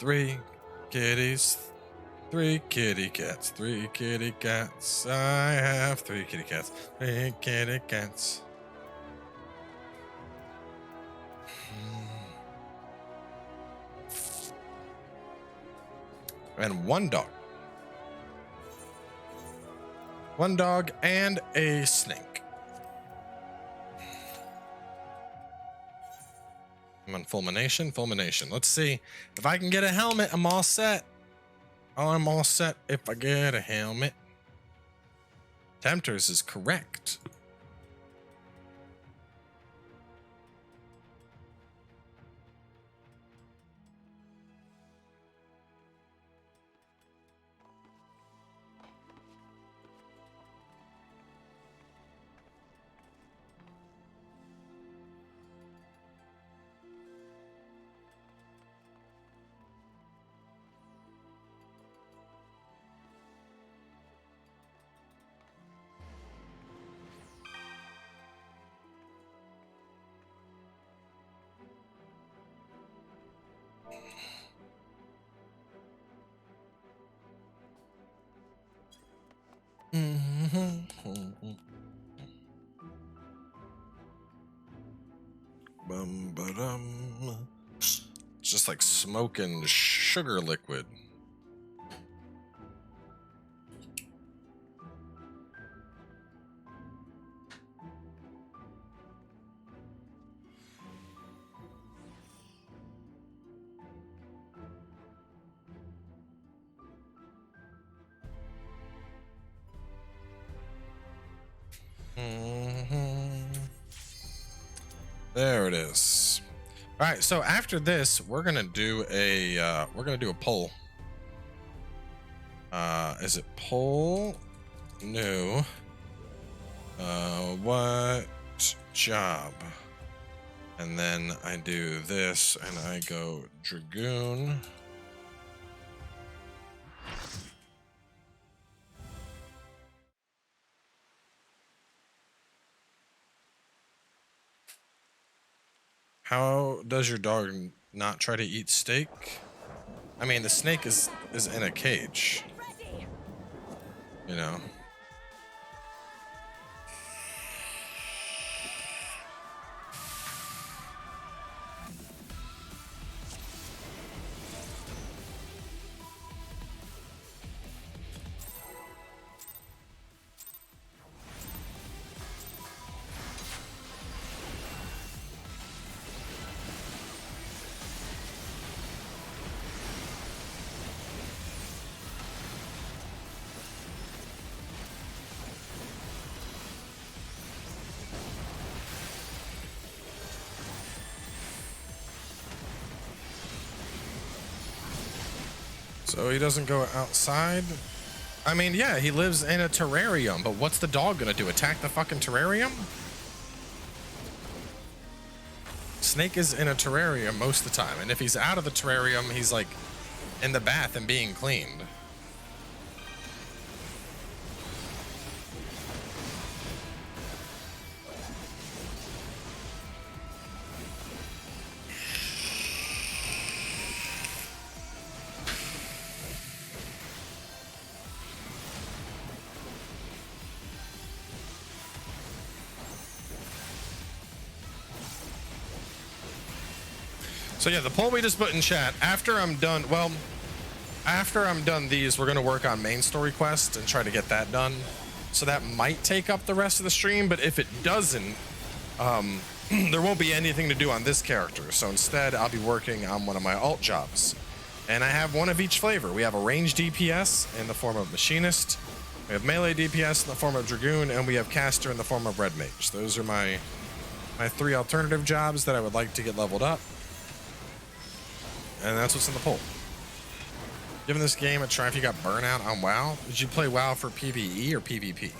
3 kitties. 3 kitty cats. 3 kitty cats. I have 3 kitty cats. 3 kitty cats. And 1 dog. 1 dog and a snake. I'm on fulmination. Let's see. If I can get a helmet, I'm all set. I'm all set if I get a helmet. Tempters is correct. It's just like smoking sugar liquid. There it is. All right, so after this, we're gonna do a poll. Is it poll? No. What job? And then I do this, and I go Dragoon. How does your dog not try to eat steak? I mean, the snake is in a cage. You know. So he doesn't go outside? I mean, yeah, he lives in a terrarium, but what's the dog gonna do? Attack the fucking terrarium? Snake is in a terrarium most of the time, and if he's out of the terrarium, he's like in the bath and being cleaned. So yeah, the poll we just put in chat, after I'm done these, we're gonna work on main story quest and try to get that done. So that might take up the rest of the stream, but if it doesn't, there won't be anything to do on this character. So instead, I'll be working on one of my alt jobs. And I have one of each flavor. We have a range DPS in the form of Machinist, we have melee DPS in the form of Dragoon, and we have Caster in the form of Red Mage. Those are my three alternative jobs that I would like to get leveled up. And that's what's in the poll. Giving this game a try if you got burnout on WoW. Did you play WoW for PvE or PvP?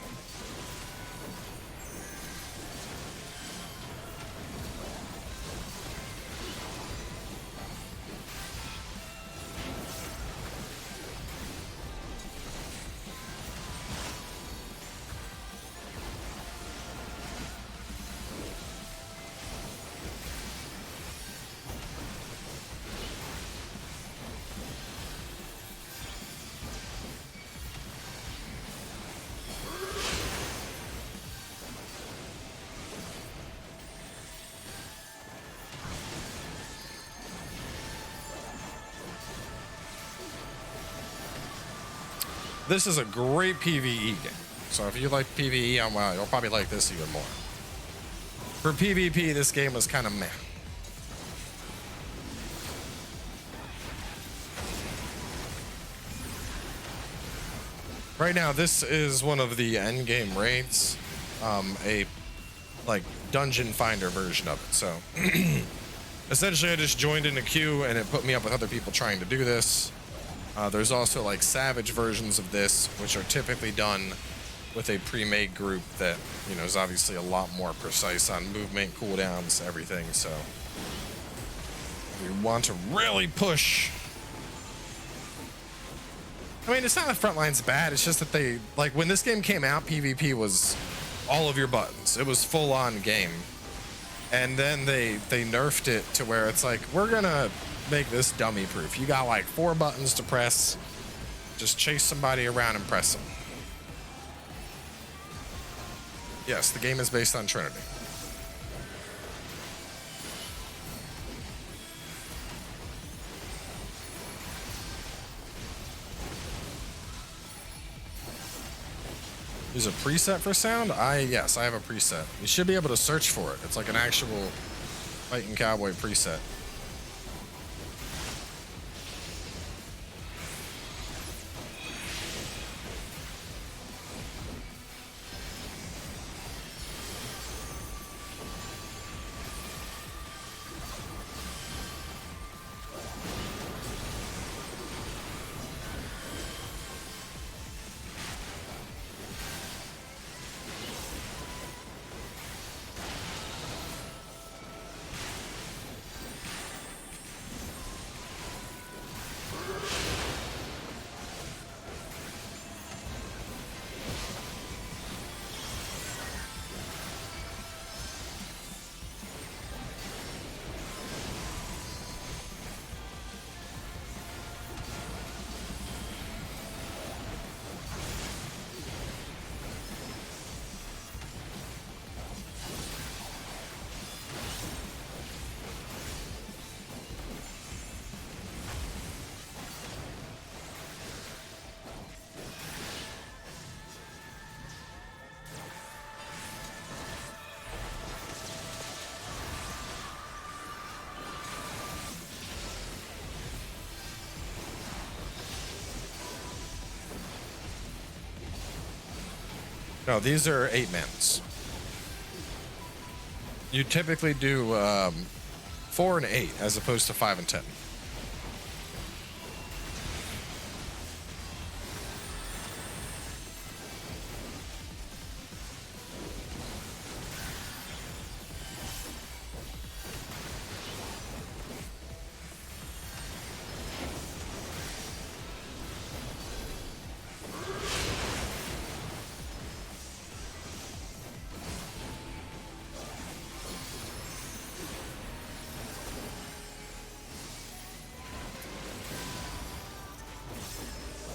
This is a great PvE game. So if you like PvE on WoW, you'll probably like this even more. For PvP, this game was kind of meh. Right now, this is one of the end game raids, a like dungeon finder version of it. So essentially, I just joined in a queue and it put me up with other people trying to do this. There's also like savage versions of this, which are typically done with a pre-made group that, you know, is obviously a lot more precise on movement, cooldowns, everything. So we want to really push. I mean, it's not that Frontline's bad. It's just that they, like, when this game came out, PvP was all of your buttons. It was full on game. And then they nerfed it to where it's like, we're gonna make this dummy proof. You got like 4 buttons to press. Just chase somebody around and press them. Yes, the game is based on Trinity. Use a preset for sound? Yes, I have a preset. You should be able to search for it. It's like an actual FightinCowboy preset. No, these are 8-mans. You typically do 4 and 8 as opposed to 5 and 10.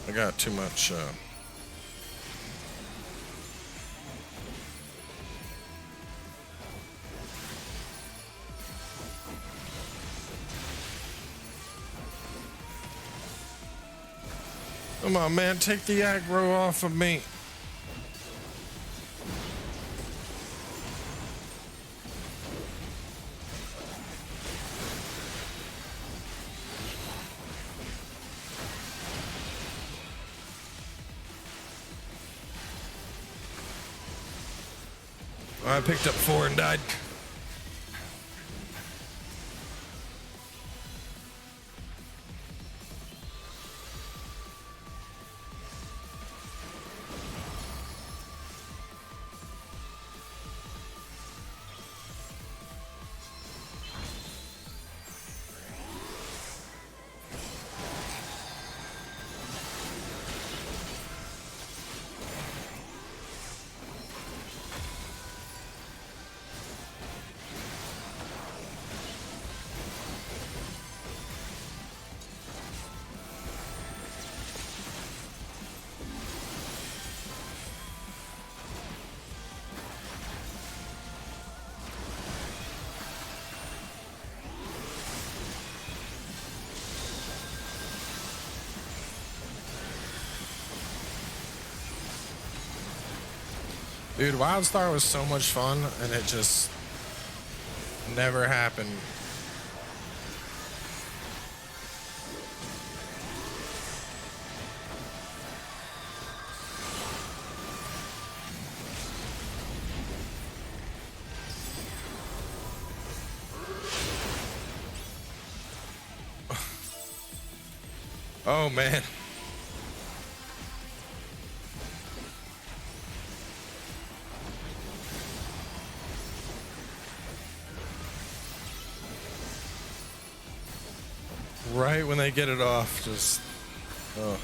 I got too much. Come on, man, take the aggro off of me. I picked up 4 and died. Dude, Wildstar was so much fun, and it just never happened. Oh, man. Right when they get it off, just, oh.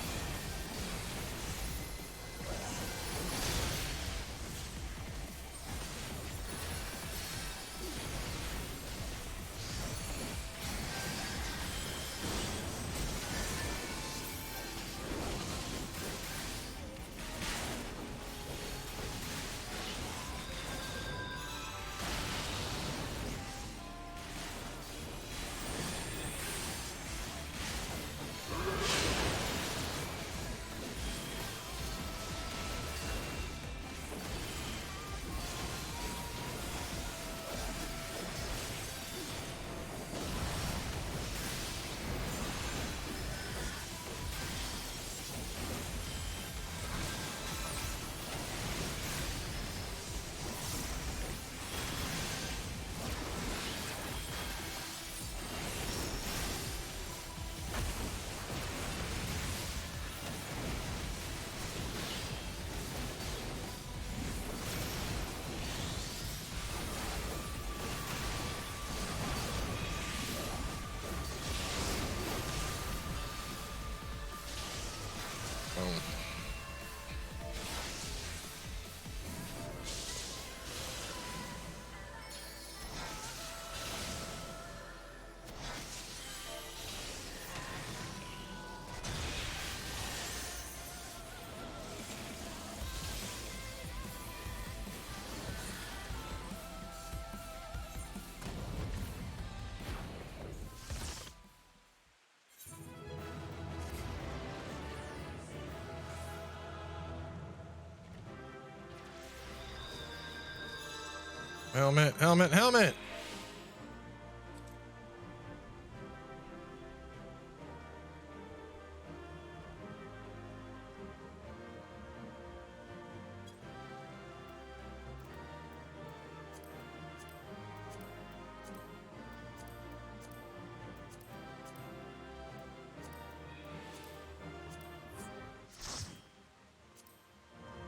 Helmet, helmet, helmet.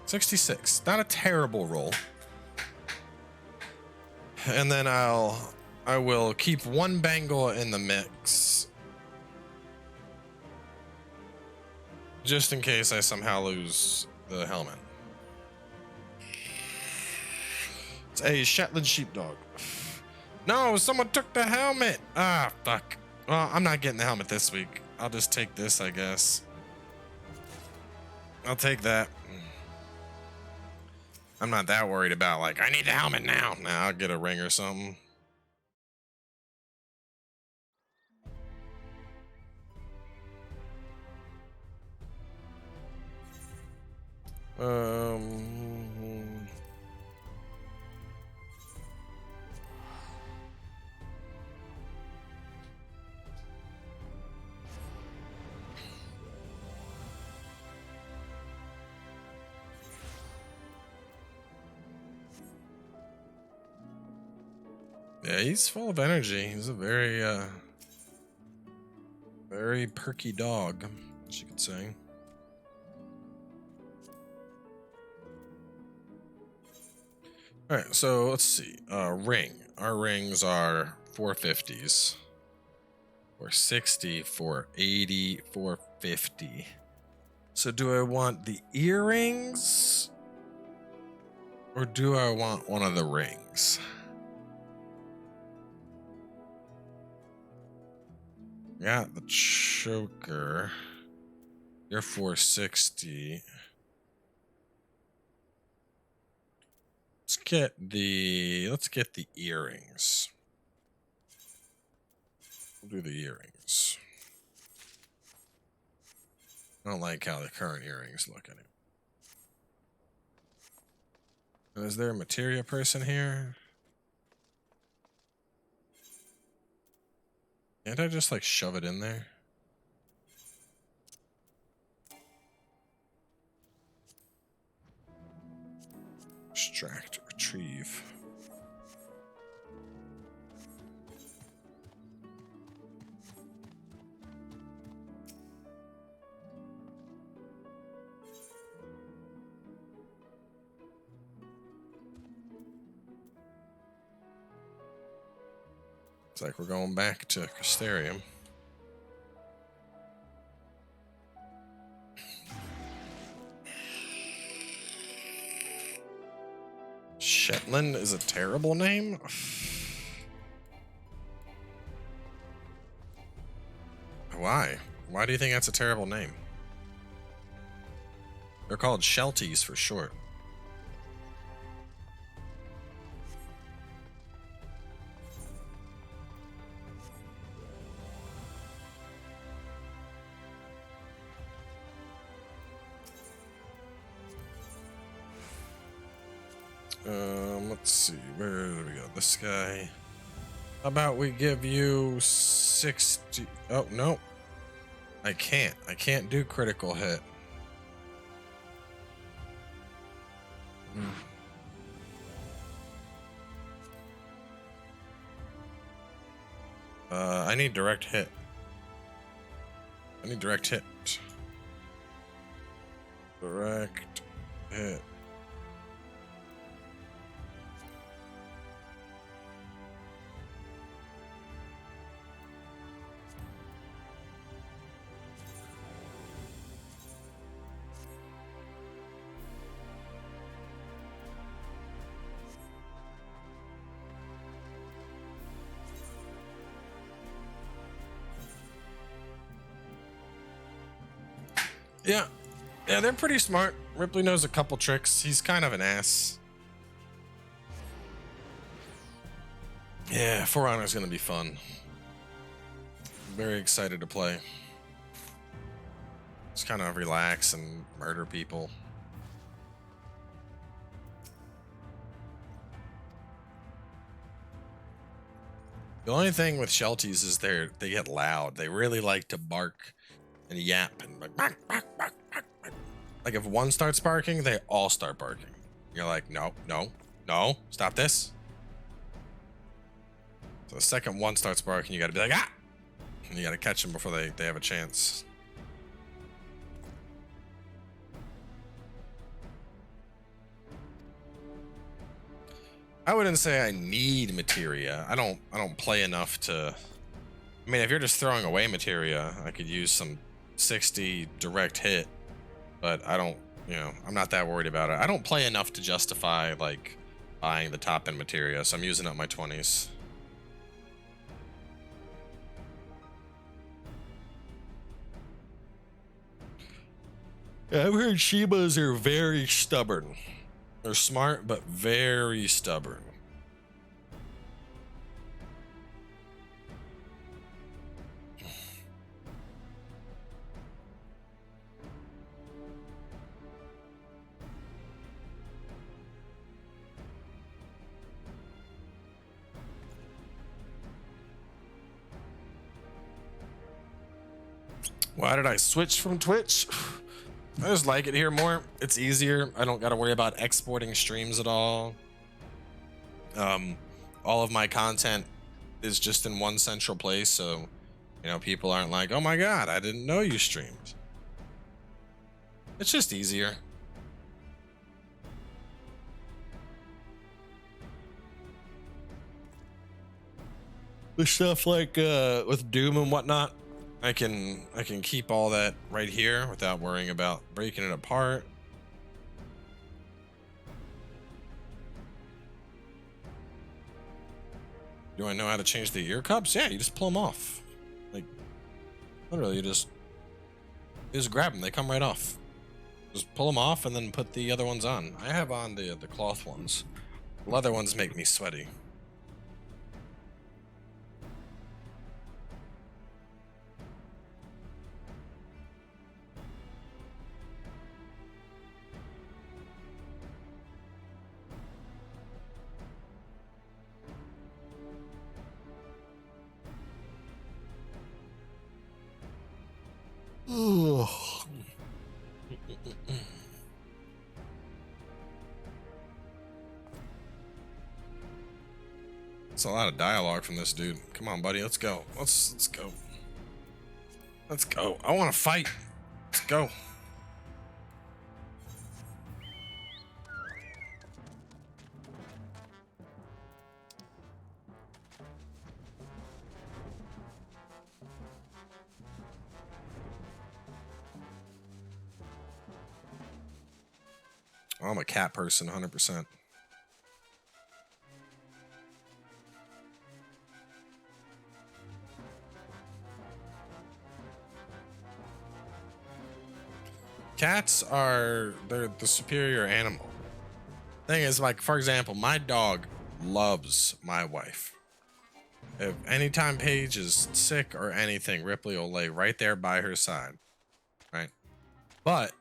$66, not a terrible roll. And then I will keep one bangle in the mix, just in case I somehow lose the helmet. It's a Shetland sheepdog. No, someone took the helmet. Ah, fuck. Well, I'm not getting the helmet this week. I'll just take this, I guess. I'll take that. I'm not that worried about, like, I need the helmet now. Nah, I'll get a ring or something. Yeah, he's full of energy. He's a very, very perky dog, as you could say. All right, so let's see. Ring. Our rings are 450s. 460, 480, 450. So do I want the earrings? Or do I want one of the rings? Got the choker. You're 460. Let's get the earrings. We'll do the earrings. I don't like how the current earrings look at it. Is there a materia person here? Can't I just like shove it in there? Extract, retrieve. It's like we're going back to Crystarium. Shetland is a terrible name. Why? Why do you think that's a terrible name? They're called Shelties for short. Let's see, where do we go? This guy. How about we give you 60? Oh, no. I can't do critical hit. I need direct hit. I need direct hit. Direct hit. Yeah, they're pretty smart. Ripley knows a couple tricks. He's kind of an ass. Yeah, For Honor's gonna be fun. Very excited to play. Just kind of relax and murder people. The only thing with Shelties is they get loud. They really like to bark and yap and like bark, bark, bark, bark, bark. Like if one starts barking, they all start barking. You're like, no, no, no, stop this. So the second one starts barking, you gotta be like, ah! And you gotta catch them before they have a chance. I wouldn't say I need materia. I don't play enough to. I mean, if you're just throwing away materia, I could use some 60 direct hit, but I don't. You know, I'm not that worried about it. I don't play enough to justify like buying the top end materia, so I'm using up my 20s. Yeah, I've heard Shibas are very stubborn. They're smart, but very stubborn. Why did I switch from Twitch? I just like it here more. It's easier. I don't got to worry about exporting streams at all. All of my content is just in one central place, so you know people aren't like, "Oh my God, I didn't know you streamed." It's just easier. The stuff like with Doom and whatnot, I can keep all that right here without worrying about breaking it apart. Do I know how to change the ear cups? Yeah, you just pull them off. Like literally, you just grab them. They come right off. Just pull them off and then put the other ones on. I have on the cloth ones. The leather ones make me sweaty. It's a lot of dialogue from this dude. Come on, buddy. Let's go. Let's go. Let's go. I want to fight. Let's go. I'm a cat person, 100%. Cats they're the superior animal. Thing is, like, for example, my dog loves my wife. If anytime Paige is sick or anything, Ripley will lay right there by her side. Right? But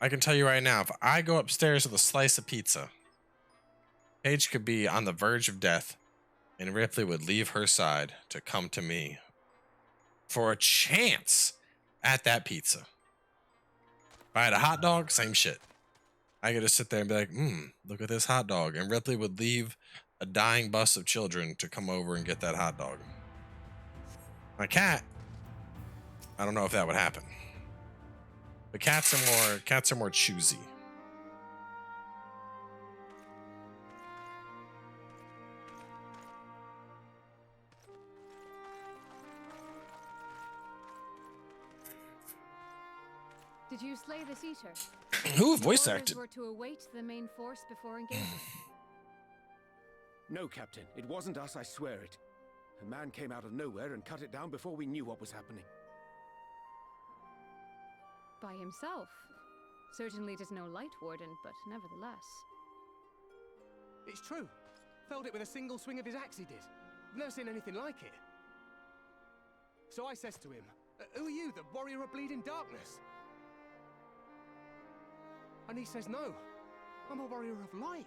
I can tell you right now, if I go upstairs with a slice of pizza, Paige could be on the verge of death, and Ripley would leave her side to come to me for a chance at that pizza. If I had a hot dog, same shit. I could just sit there and be like, look at this hot dog. And Ripley would leave a dying bus of children to come over and get that hot dog. My cat, I don't know if that would happen. But cats are more choosy. Did you slay this eater? Who voice acted? Were to await the main force before engaging. No, Captain. It wasn't us, I swear it. A man came out of nowhere and cut it down before we knew what was happening. By himself. Certainly it is no light warden, but nevertheless. It's true. Felled it with a single swing of his axe, he did. I've never seen anything like it. So I says to him, who are you, the warrior of bleeding darkness? And he says, no, I'm a warrior of light.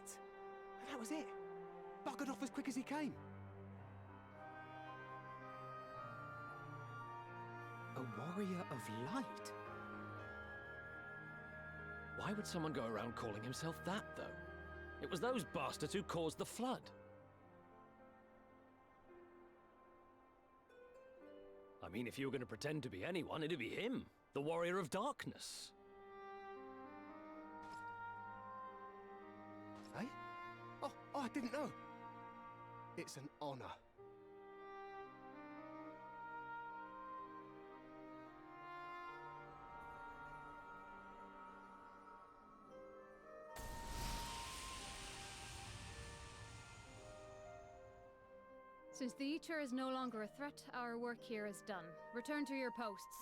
And that was it. Buggered off as quick as he came. A warrior of light? Why would someone go around calling himself that, though? It was those bastards who caused the flood. I mean, if you were going to pretend to be anyone, it'd be him, the Warrior of Darkness. Eh? Oh, I didn't know. It's an honor. Since the Eater is no longer a threat, our work here is done. Return to your posts.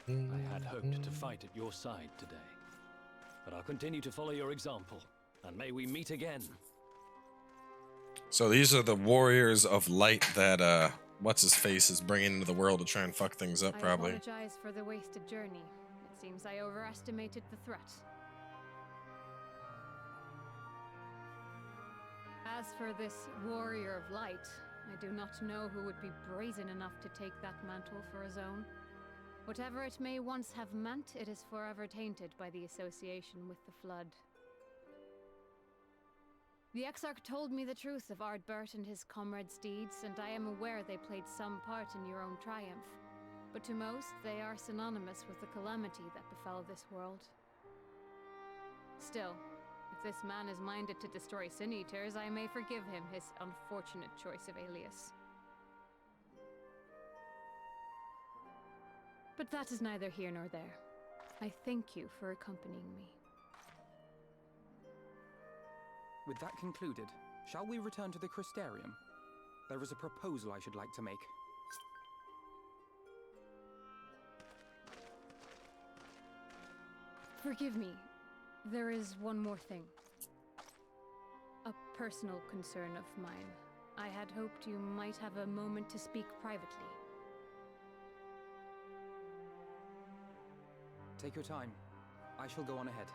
I had hoped to fight at your side today. But I'll continue to follow your example, and may we meet again. So these are the warriors of light that, what's-his-face is bringing into the world to try and fuck things up, probably. I apologize for the wasted journey. It seems I overestimated the threat. As for this warrior of light, I do not know who would be brazen enough to take that mantle for his own. Whatever it may once have meant, it is forever tainted by the association with the Flood. The Exarch told me the truth of Ardbert and his comrades' deeds, and I am aware they played some part in your own triumph. But to most, they are synonymous with the calamity that befell this world. Still, if this man is minded to destroy Sin Eaters, I may forgive him his unfortunate choice of alias. But that is neither here nor there. I thank you for accompanying me. With that concluded, shall we return to the Crystarium? There is a proposal I should like to make. Forgive me. There is one more thing. A personal concern of mine. I had hoped you might have a moment to speak privately. Take your time. I shall go on ahead.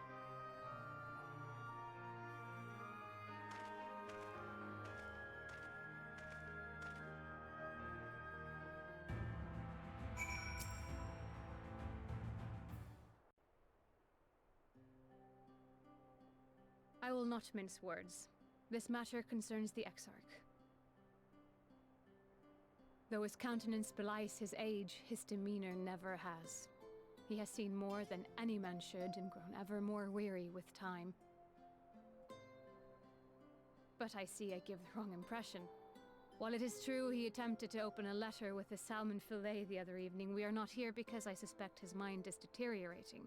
I will not mince words. This matter concerns the Exarch. Though his countenance belies his age, his demeanor never has. He has seen more than any man should and grown ever more weary with time. But I see I give the wrong impression. While it is true he attempted to open a letter with a salmon fillet the other evening, we are not here because I suspect his mind is deteriorating.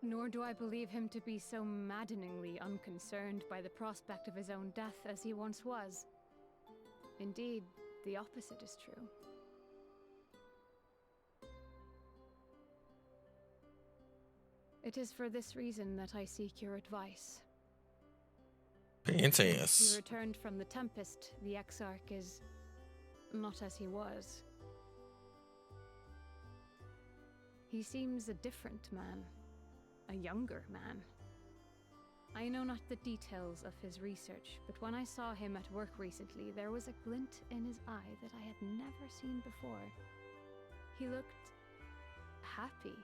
Nor do I believe him to be so maddeningly unconcerned by the prospect of his own death as he once was. Indeed, the opposite is true. It is for this reason that I seek your advice. Fantastic. He returned from the Tempest. The Exarch is not as he was. He seems a different man. A younger man. I know not the details of his research, but when I saw him at work recently, there was a glint in his eye that I had never seen before. He looked happy.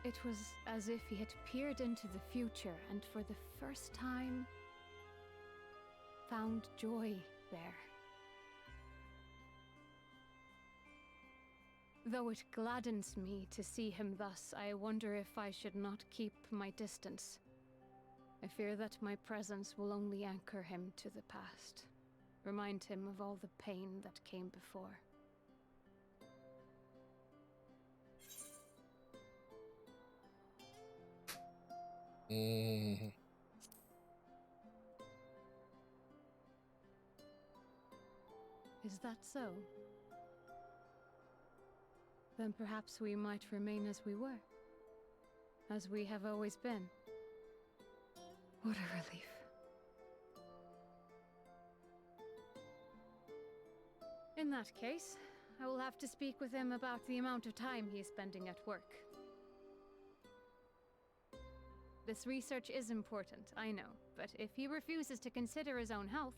It was as if he had peered into the future and for the first time found joy there. Though it gladdens me to see him thus, I wonder if I should not keep my distance. I fear that my presence will only anchor him to the past, remind him of all the pain that came before. Is that so? Then perhaps we might remain as we were. As we have always been. What a relief. In that case, I will have to speak with him about the amount of time he is spending at work. This research is important, I know, but if he refuses to consider his own health,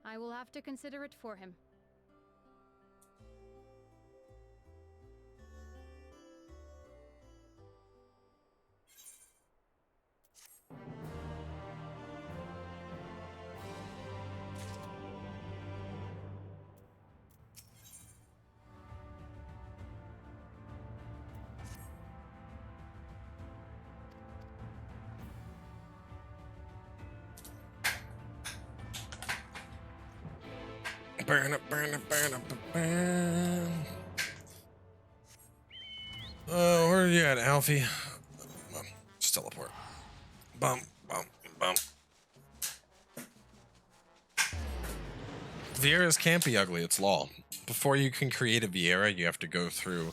I will have to consider it for him. Burn it, burn it, burn it, burn. Oh, where are you at, Alfie? Just teleport. Bump, bump, bump. Vieras can't be ugly, it's law. Before you can create a Viera, you have to go through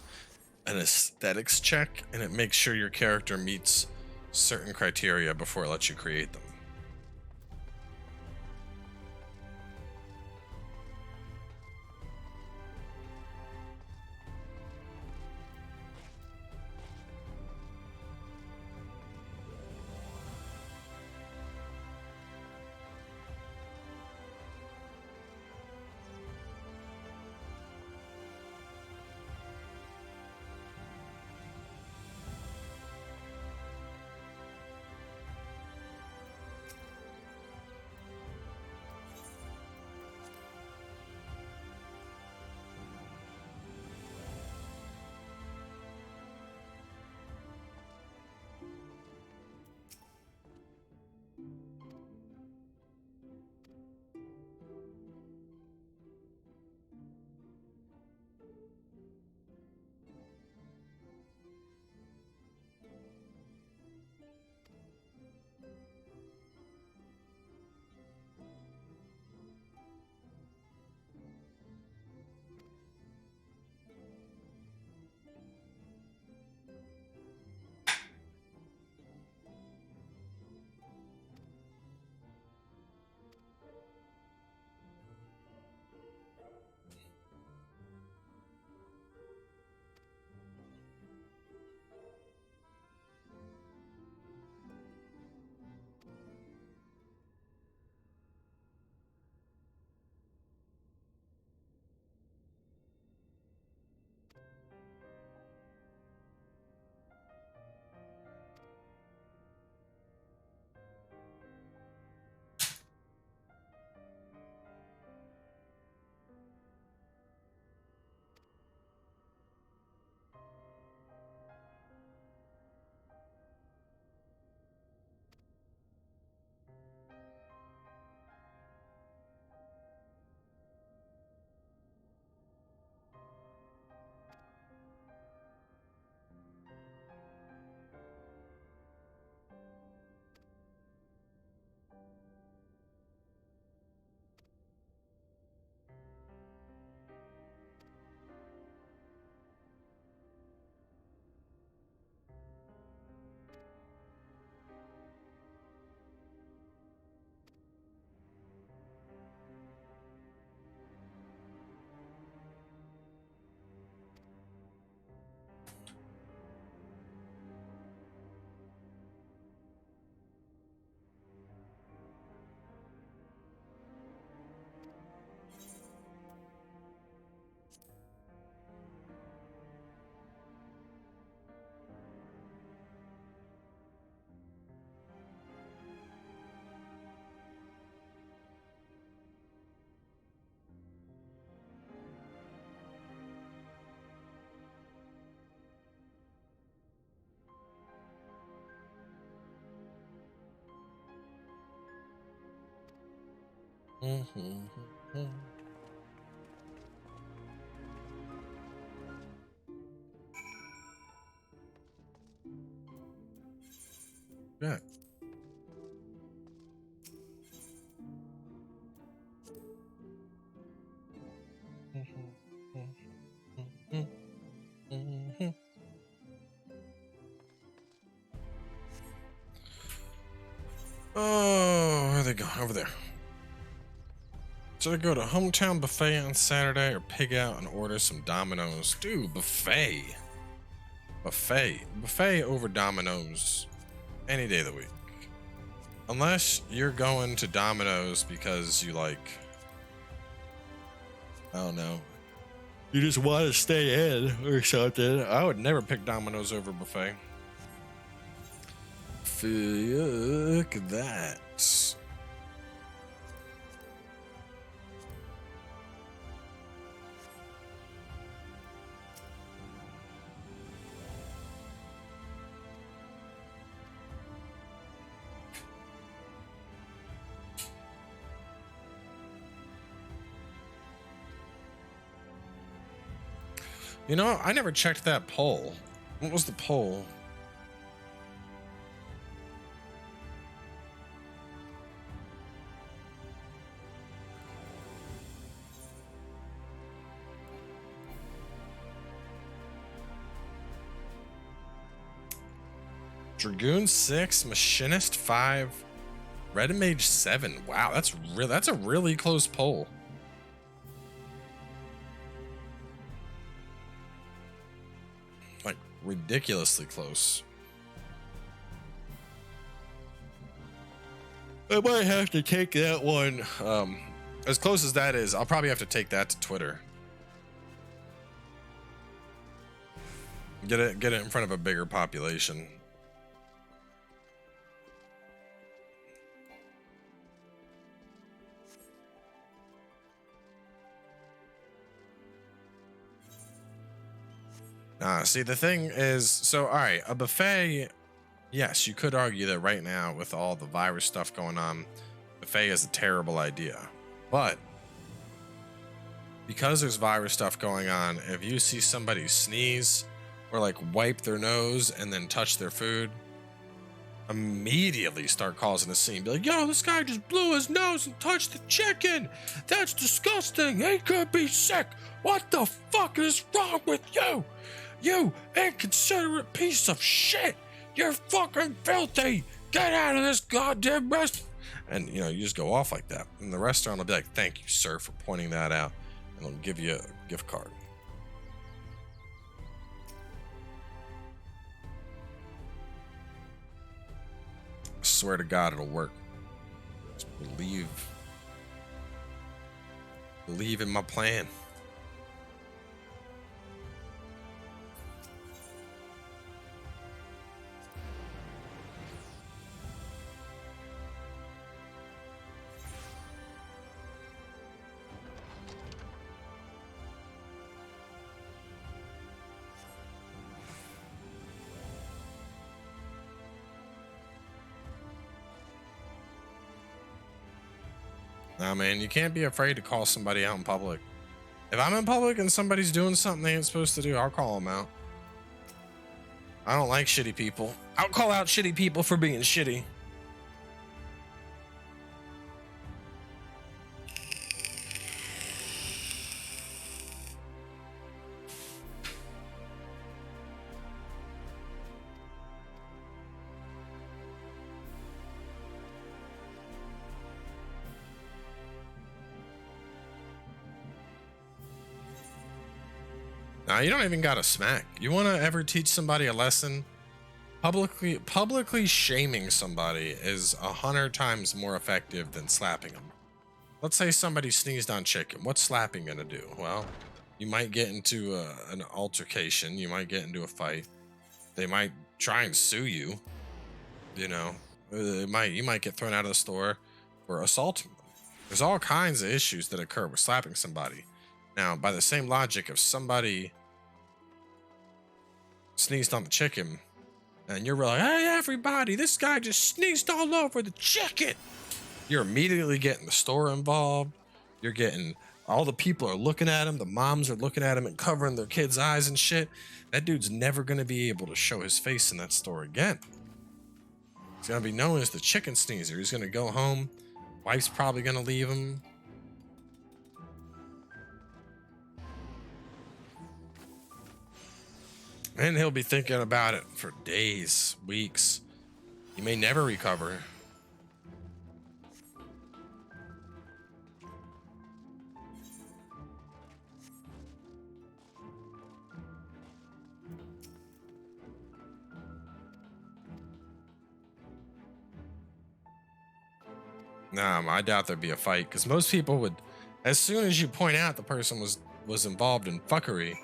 an aesthetics check, and it makes sure your character meets certain criteria before it lets you create them. Yeah. Oh, where are they going? Over there. Should I go to Hometown Buffet on Saturday or pig out and order some Domino's? Dude, buffet. Buffet over Domino's Any day of the week. Unless you're going to Domino's because you like, I don't know, you just want to stay in or something. I would never pick Domino's over buffet. Fuck that. You know, I never checked that poll. What was the poll? Dragoon 6, Machinist 5, Red Mage 7. Wow, that's a really close poll. Like ridiculously close. I might have to take that one. As close as that is, I'll probably have to take that to Twitter. Get it in front of a bigger population. See, the thing is, so, all right, a buffet, yes, you could argue that right now with all the virus stuff going on, buffet is a terrible idea. But because there's virus stuff going on, if you see somebody sneeze or like wipe their nose and then touch their food, immediately start causing a scene. Be like, yo, this guy just blew his nose and touched the chicken. That's disgusting. He could be sick. What the fuck is wrong with you? You inconsiderate piece of shit! You're fucking filthy! Get out of this goddamn restaurant! And, you know, you just go off like that. And the restaurant will be like, thank you, sir, for pointing that out. And they'll give you a gift card. I swear to God, it'll work. Just believe in my plan. Nah, man, you can't be afraid to call somebody out in public. If I'm in public and somebody's doing something they ain't supposed to do, I'll call them out. I don't like shitty people. I'll call out shitty people for being shitty. Nah, you don't even gotta smack. You wanna ever teach somebody a lesson? Publicly shaming somebody is 100 times more effective than slapping them. Let's say somebody sneezed on chicken. What's slapping gonna do? Well, you might get into an altercation. You might get into a fight. They might try and sue you. You know, you might get thrown out of the store for assaulting them. There's all kinds of issues that occur with slapping somebody. Now, by the same logic, if somebody sneezed on the chicken and you're like, hey, everybody, this guy just sneezed all over the chicken, you're immediately getting the store involved. You're getting all the people are looking at him. The moms are looking at him and covering their kids' eyes and shit. That dude's never going to be able to show his face in that store again. He's going to be known as the chicken sneezer. He's going to go home. Wife's probably going to leave him. And he'll be thinking about it for days, weeks. He may never recover. Nah, I doubt there'd be a fight because most people would, as soon as you point out the person was involved in fuckery,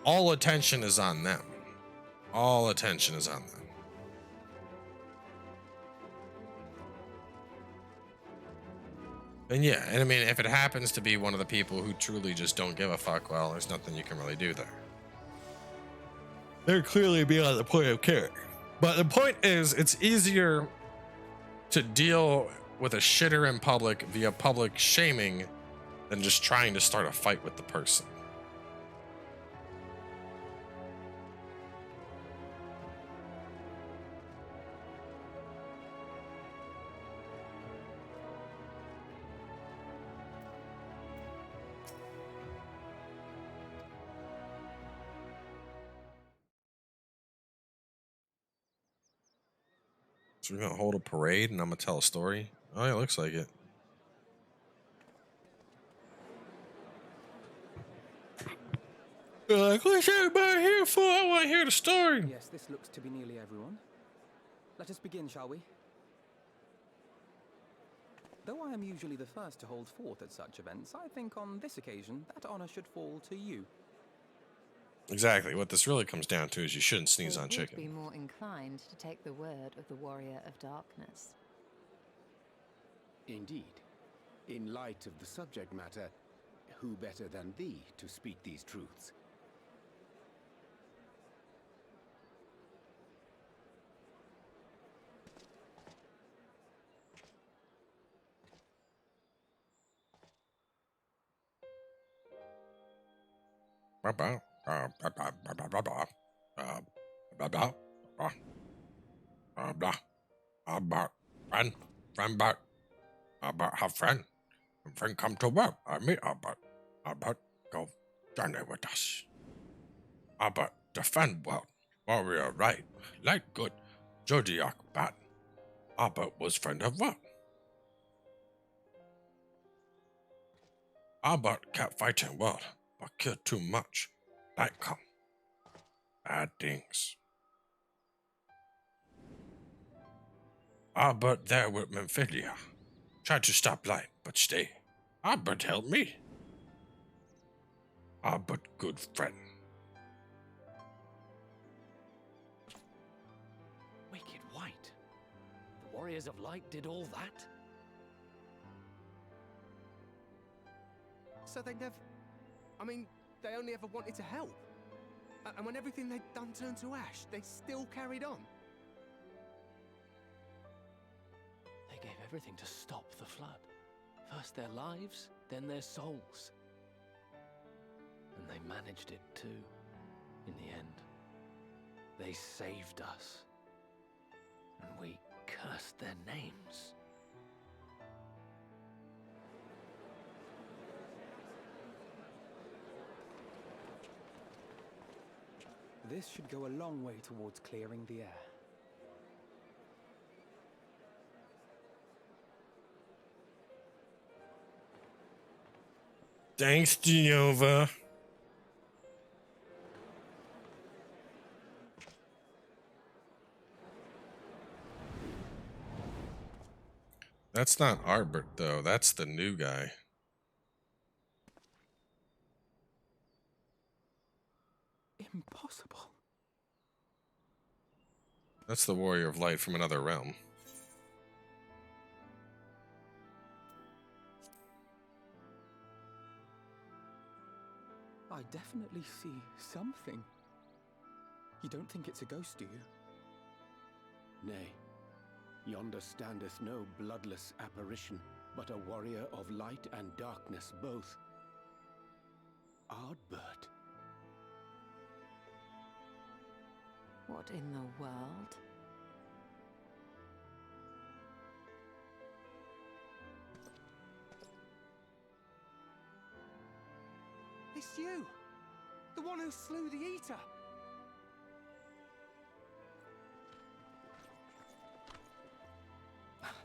all attention is on them. All attention is on them. And yeah, and I mean, if it happens to be one of the people who truly just don't give a fuck, well, there's nothing you can really do there. They're clearly beyond the point of care. But the point is, it's easier to deal with a shitter in public via public shaming than just trying to start a fight with the person. So we're gonna hold a parade and I'm gonna tell a story? Oh, yeah, it looks like it. Like, what's everybody here for? I want to hear the story. Yes, this looks to be nearly everyone. Let us begin, shall we? Though I am usually the first to hold forth at such events, I think on this occasion that honor should fall to you. Exactly. What this really comes down to is you shouldn't sneeze on They would chicken. be more inclined to take the word of the warrior of darkness. Indeed. In light of the subject matter, who better than thee to speak these truths? Friend come to work. I meet Albert go journey with us. Albert defend well. Warrior right. Light good. Zodiac bad. Albert was friend of what? Albert kept fighting well, but killed too much. Light come. Bad things. Albert there with Memphilia. Tried to stop light, but stay. Albert helped me. Albert good friend. Wicked White. The Warriors of Light did all that? So they never... I mean, they only ever wanted to help. And when everything they'd done turned to ash, they still carried on. They gave everything to stop the flood. First their lives, then their souls. And they managed it too, in the end. They saved us. And we cursed their names. This should go a long way towards clearing the air. Thanks, Genova. That's not Albert, though. That's the new guy. Impossible. That's the Warrior of Light from another realm. I definitely see something. You don't think it's a ghost, do you? Nay, yonder standeth no bloodless apparition, but a warrior of light and darkness both. Ardbert. What in the world? It's you! The one who slew the Eater!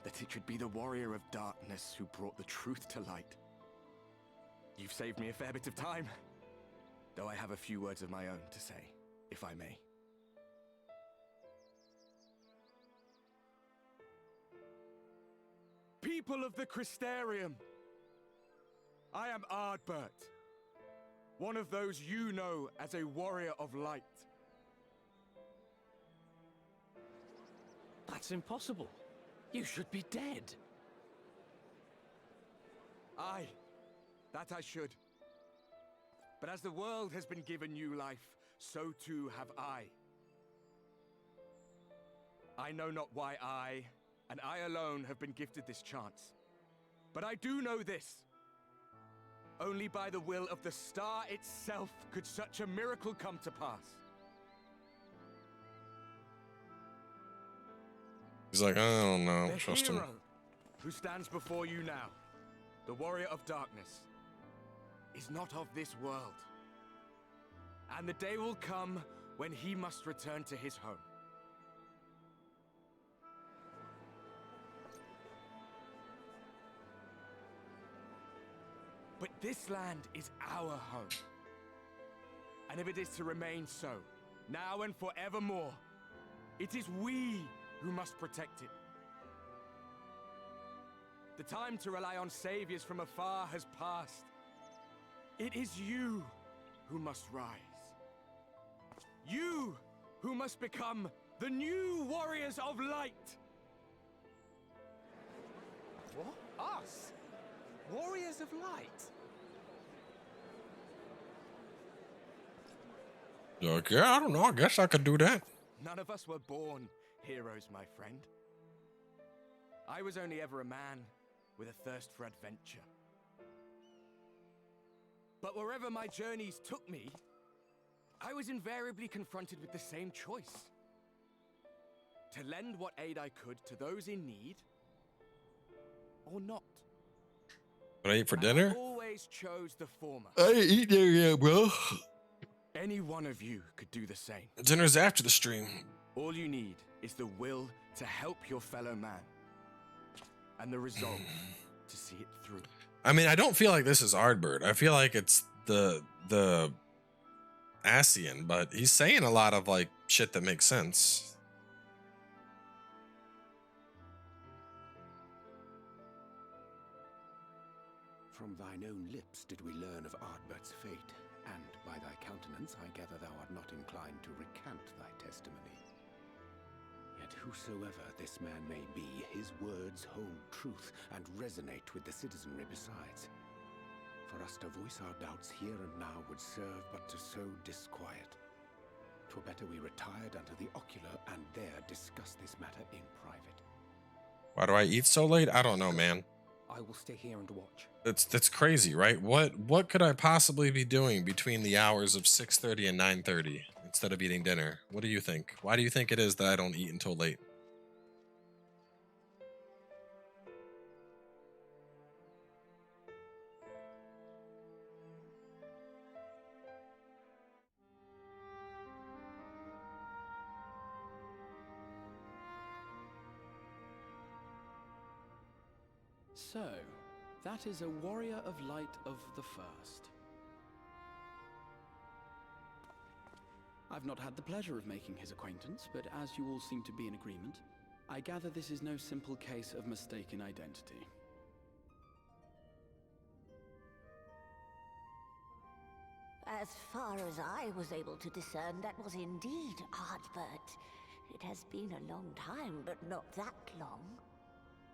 That it should be the warrior of darkness who brought the truth to light. You've saved me a fair bit of time, though I have a few words of my own to say, if I may. People of the Crystarium, I am Ardbert, one of those you know as a warrior of light. That's impossible. You should be dead. Aye, that I should. But as the world has been given new life, so too have I. I know not why I, and I alone, have been gifted this chance. But I do know this. Only by the will of the star itself could such a miracle come to pass. He's like, I don't know, The trust him. hero who stands before you now, the warrior of darkness, is not of this world. And the day will come when he must return to his home. But this land is our home. And if it is to remain so, now and forevermore, it is we who must protect it. The time to rely on saviors from afar has passed. It is you who must rise. You who must become the new warriors of light. What? Us? Warriors of Light? You're like, yeah, I don't know. I guess I could do that. None of us were born heroes, my friend. I was only ever a man with a thirst for adventure. But wherever my journeys took me, I was invariably confronted with the same choice. To lend what aid I could to those in need, or not. What I eat for dinner? I always chose the former. I ain't eat there yet, bro. Any one of you could do the same. Dinner's after the stream. All you need is the will to help your fellow man. And the resolve to see it through. I mean, I don't feel like this is Ardbert. I feel like it's the Asian, but he's saying a lot of like shit that makes sense. From thine own lips did we learn of Ardbert's fate, and by thy countenance I gather thou art not inclined to recant thy testimony. Yet whosoever this man may be, his words hold truth and resonate with the citizenry besides. For us to voice our doubts here and now would serve but to sow disquiet. 'Twere better we retired unto the ocular and there discuss this matter in private. Why do I eat so late? I don't know, man. I will stay here and watch. That's crazy, right? What could I possibly be doing between the hours of 6:30 and 9:30 instead of eating dinner? What do you think? Why do you think it is that I don't eat until late? So, that is a warrior of light of the first. I've not had the pleasure of making his acquaintance, but as you all seem to be in agreement, I gather this is no simple case of mistaken identity. As far as I was able to discern, that was indeed Ardbert. It has been a long time, but not that long.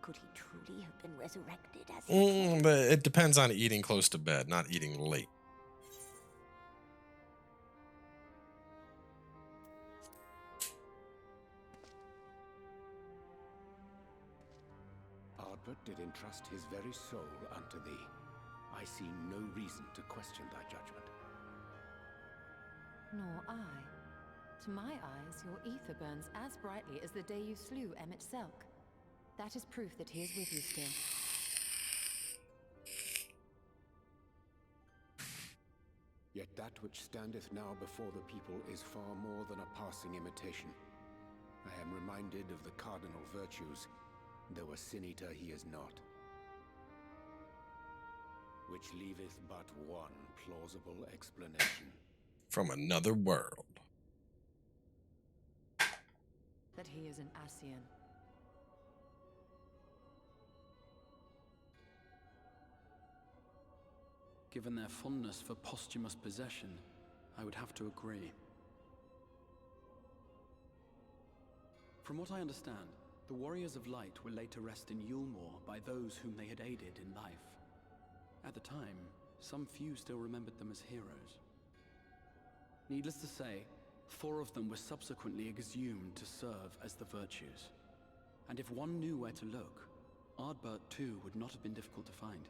Could he truly have been resurrected as But it depends on eating close to bed, not eating late. Ardbert did entrust his very soul unto thee. I see no reason to question thy judgment. Nor I. To my eyes, your ether burns as brightly as the day you slew Emmett Selk. That is proof that he is with you still. Yet that which standeth now before the people is far more than a passing imitation. I am reminded of the cardinal virtues, though a sin-eater he is not. Which leaveth but one plausible explanation. From another world. That he is an Asian. Given their fondness for posthumous possession, I would have to agree. From what I understand, the Warriors of Light were laid to rest in Eulmore by those whom they had aided in life. At the time, some few still remembered them as heroes. Needless to say, 4 of them were subsequently exhumed to serve as the virtues. And if one knew where to look, Ardbert too would not have been difficult to find.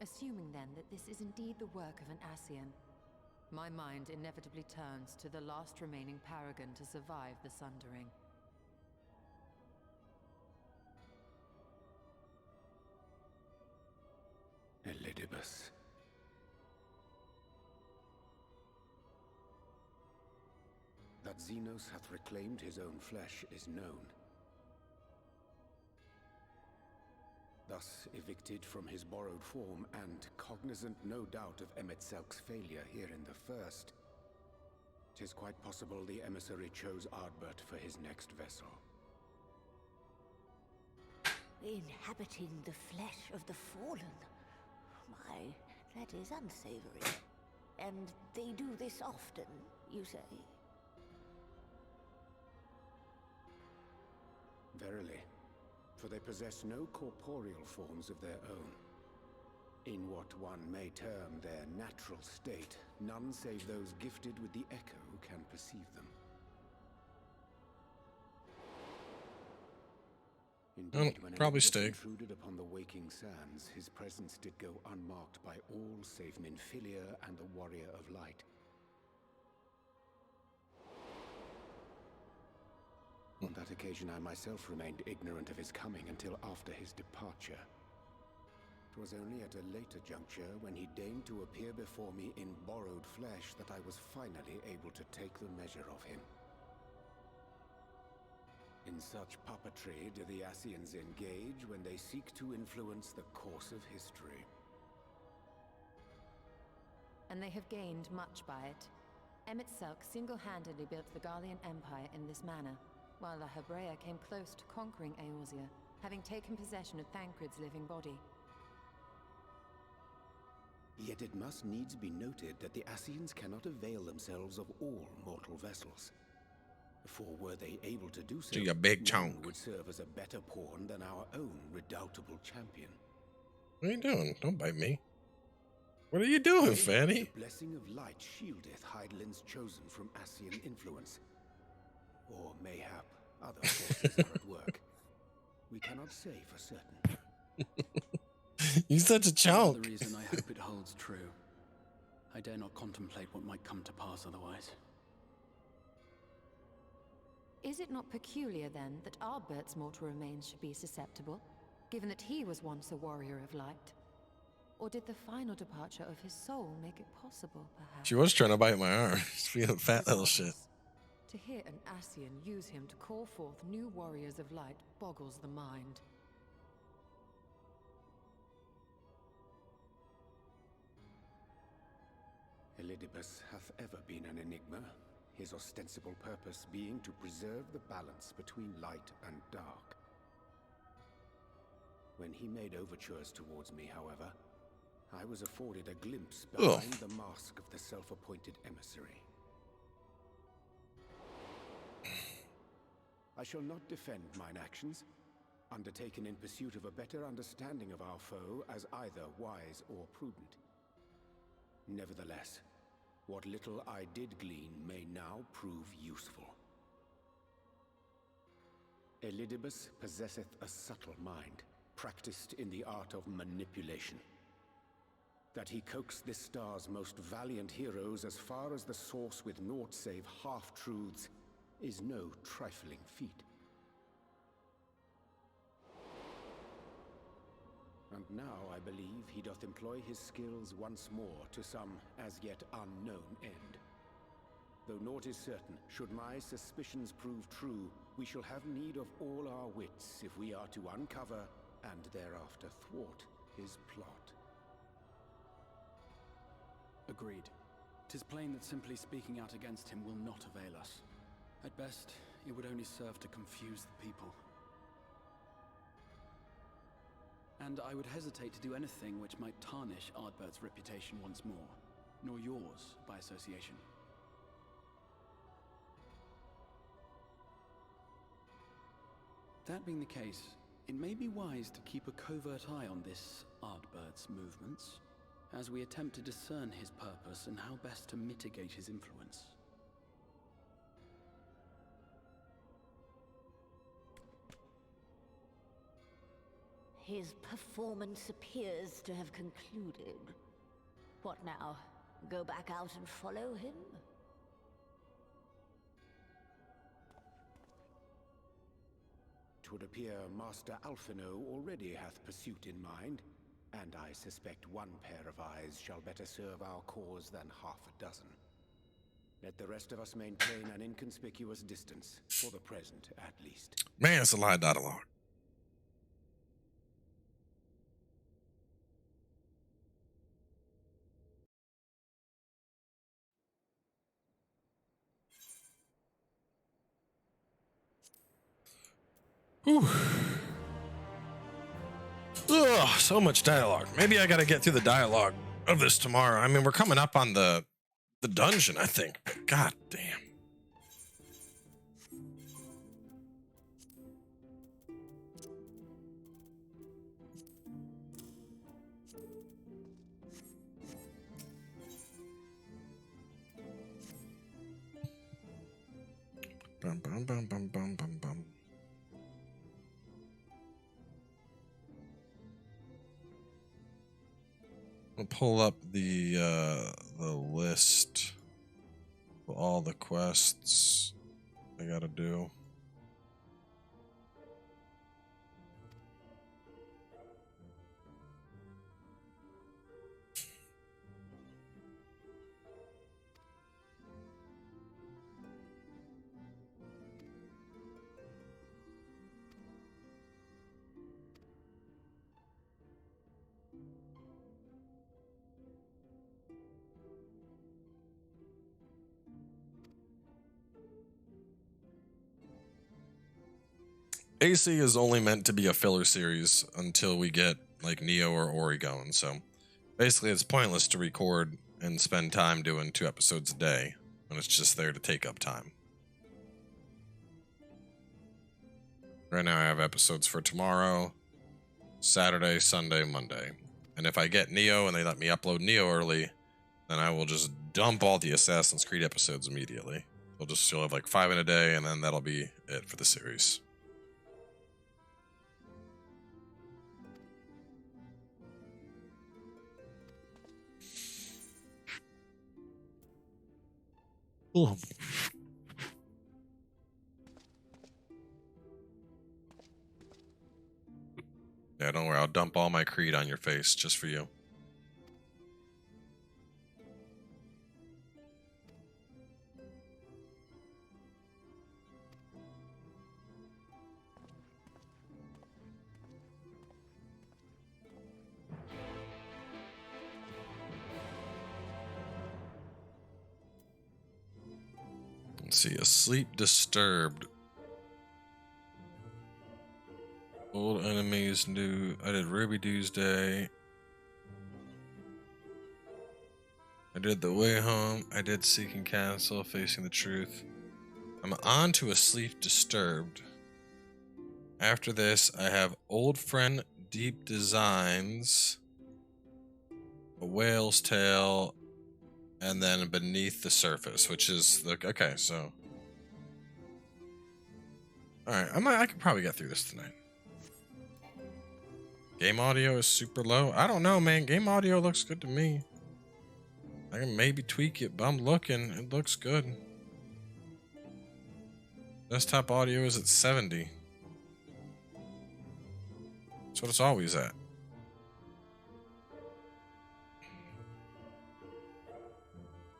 Assuming then that this is indeed the work of an Ascian, my mind inevitably turns to the last remaining paragon to survive the Sundering. Elidibus. That Xenos hath reclaimed his own flesh is known. Thus evicted from his borrowed form and cognizant no doubt of Emet-Selk's failure here in the First, 'tis quite possible the emissary chose Ardbert for his next vessel. Inhabiting the flesh of the fallen. My, that is unsavory. And they do this often, you say? Verily, for they possess no corporeal forms of their own. In what one may term their natural state, none save those gifted with the echo can perceive them. Indeed, when probably Elidibus stay. intruded upon the waking sands, his presence did go unmarked by all save Minfilia and the Warrior of Light. On that occasion, I myself remained ignorant of his coming until after his departure. It was only at a later juncture, when he deigned to appear before me in borrowed flesh, that I was finally able to take the measure of him. In such puppetry do the Ascians engage when they seek to influence the course of history. And they have gained much by it. Emet-Selk single-handedly built the Garlean Empire in this manner, while La Hebrea came close to conquering Eorzea, having taken possession of Thancred's living body. Yet it must needs be noted that the Ascians cannot avail themselves of all mortal vessels. For were they able to do so, To your big none chunk. would serve as a better pawn than our own redoubtable champion. What are you doing? Don't bite me. What are you doing, Fanny? The blessing of light shieldeth Hydaelyn's chosen from Ascian influence. Or mayhap other forces are at work. We cannot say for certain. You're such a chunk. The reason I hope it holds true. I dare not contemplate what might come to pass otherwise. Is it not peculiar, then, that Ardbert's mortal remains should be susceptible, given that he was once a warrior of light? Or did the final departure of his soul make it possible, perhaps? She was trying to bite my arm. She's being a fat little shit. To hear an Ascian use him to call forth new warriors of light boggles the mind. Elidibus hath ever been an enigma, his ostensible purpose being to preserve the balance between light and dark. When he made overtures towards me, however, I was afforded a glimpse behind the mask of the self-appointed emissary. I shall not defend mine actions, undertaken in pursuit of a better understanding of our foe as either wise or prudent. Nevertheless, what little I did glean may now prove useful. Elidibus possesseth a subtle mind, practiced in the art of manipulation. That he coaxed this star's most valiant heroes as far as the source with naught save half-truths is no trifling feat. And now I believe he doth employ his skills once more to some as yet unknown end. Though naught is certain, should my suspicions prove true, we shall have need of all our wits if we are to uncover and thereafter thwart his plot. Agreed. 'Tis plain that simply speaking out against him will not avail us. At best, it would only serve to confuse the people. and I would hesitate to do anything which might tarnish Ardbert's reputation once more, nor yours by association. That being the case, it may be wise to keep a covert eye on this Ardbert's movements, as we attempt to discern his purpose and how best to mitigate his influence. His performance appears to have concluded. What now? Go back out and follow him? Twould appear Master Alphino already hath pursuit in mind, and I suspect one pair of eyes shall better serve our cause than half a dozen. Let the rest of us maintain an inconspicuous distance, for the present at least. Man, it's a lot of dialogue. Whew. Ugh, so much dialogue. Maybe I gotta get through the dialogue of this tomorrow. I mean, we're coming up on the dungeon, I think. But god damn. Bum, bum, bum, bum, bum, bum, bum. I'll pull up the list of all the quests I gotta do. AC is only meant to be a filler series until we get like Neo or Ori going, so basically it's pointless to record and spend time doing 2 episodes a day when it's just there to take up time. Right now I have episodes for tomorrow, Saturday, Sunday, Monday. And if I get Neo and they let me upload Neo early, then I will just dump all the Assassin's Creed episodes immediately. You'll have like 5 in a day, and then that'll be it for the series. Ooh. Yeah, don't worry. I'll dump all my Creed on your face just for you. Let's see, asleep disturbed. Old enemies new. I did Ruby Tuesday. I did The Way Home. I did Seeking Castle, Facing the Truth. I'm on to Asleep Disturbed. After this, I have Old Friend Deep Designs, A Whale's Tale, and then Beneath the Surface, which is the okay. So, all right, I could probably get through this tonight. Game audio is super low. I don't know, man. Game audio looks good to me. I can maybe tweak it, but I'm looking. It looks good. Desktop audio is at 70. That's what it's always at.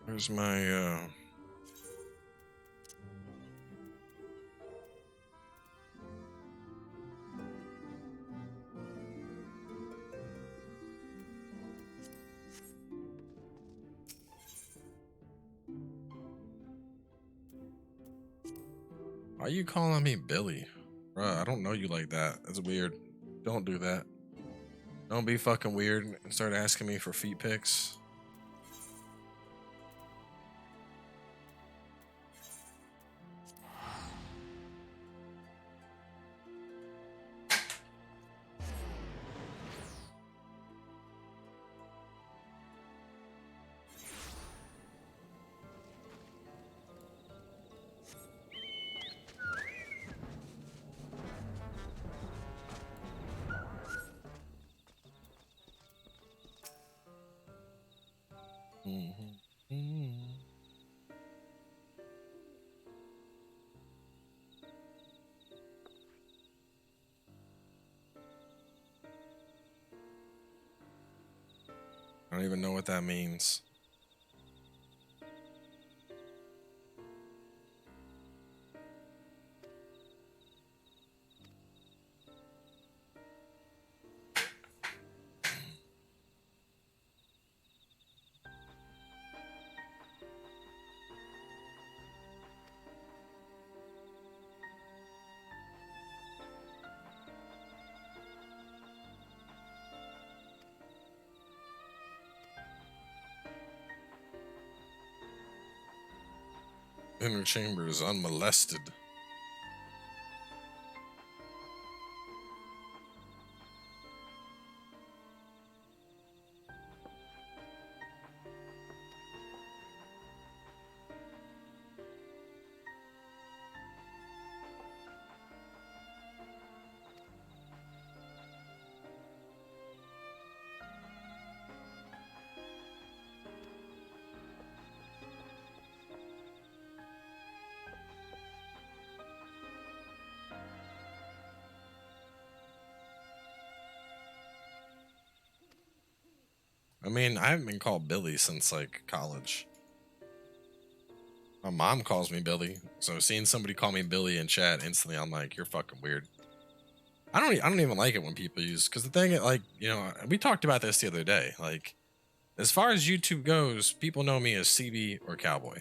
Where's my, Why are you calling me Billy? Bruh, I don't know you like that. That's weird. Don't do that. Don't be fucking weird and start asking me for feet pics. I don't even know what that means. Inner chamber is unmolested. I mean, I haven't been called Billy since like college. My mom calls me Billy, so seeing somebody call me Billy in chat instantly, I'm like, you're fucking weird. I don't even like it when people use, because the thing, like, you know, we talked about this the other day. Like, as far as YouTube goes, people know me as CB or Cowboy.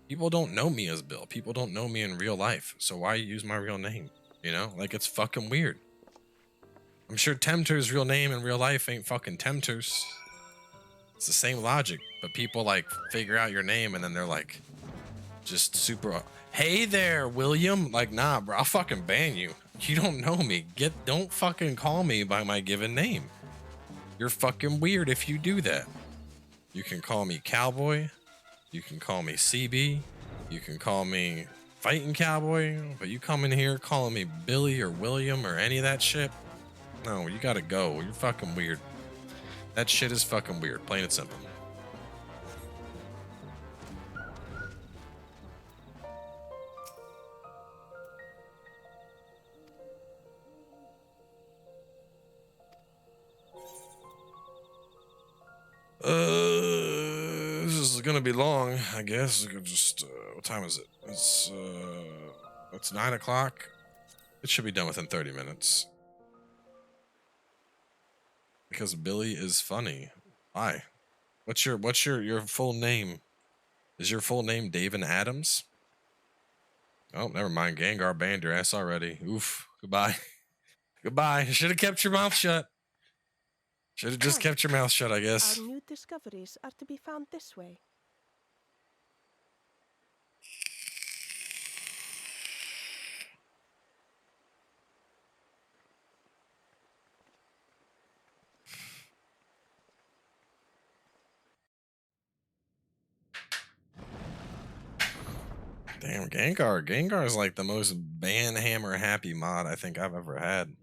People don't know me as Bill. People don't know me in real life. So why use my real name? You know, like, it's fucking weird. I'm sure Tempter's real name in real life ain't fucking Tempter's. It's the same logic, but people like figure out your name and then they're like, just super, hey there, William. Like, nah, bro, I'll fucking ban you. You don't know me. Don't fucking call me by my given name. You're fucking weird if you do that. You can call me Cowboy. You can call me CB. You can call me FightinCowboy. But you come in here calling me Billy or William or any of that shit. No, you gotta go. You're fucking weird. That shit is fucking weird, plain and simple. This is gonna be long, I guess. Just what time is it? It's 9 o'clock. It should be done within 30 minutes. Because Billy is funny. Why? What's your full name? Is your full name David Adams? Oh, never mind. Gengar banned your ass already. Oof. Goodbye. Goodbye. Should have kept your mouth shut. Should have just kept your mouth shut, I guess. Our new discoveries are to be found this way. Damn, Gengar. Gengar is like the most banhammer happy mod I think I've ever had.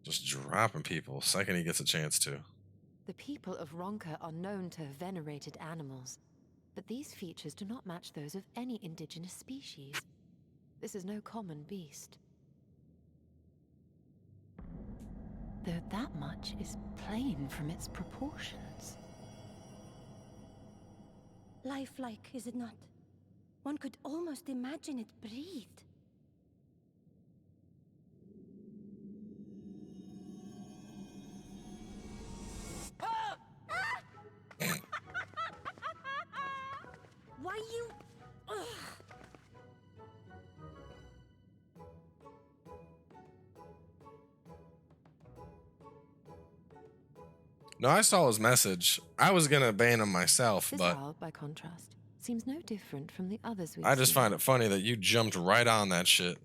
Just dropping people second he gets a chance to. The people of Ronka are known to have venerated animals, but these features do not match those of any indigenous species. This is no common beast. Though that much is plain from its proportions. Lifelike, is it not? One could almost imagine it breathed. Why you... Ugh. No, I saw his message. I was gonna ban him myself, This but owl, by contrast, seems no different from the others we've I just seen. find it funny that you jumped right on that shit.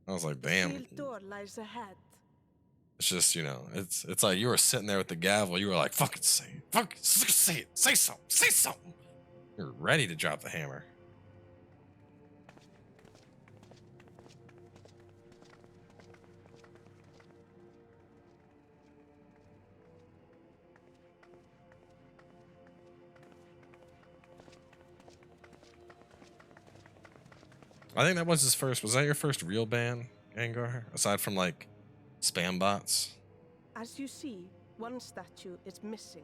I was like, damn. Sealed door lies ahead. It's just, you know, it's like you were sitting there with the gavel. You were like, fucking say it. Fucking say it. Say something. Say something. You're ready to drop the hammer. I think that was his first. Was that your first real ban, Gengar? Aside from like spam bots? As you see, one statue is missing.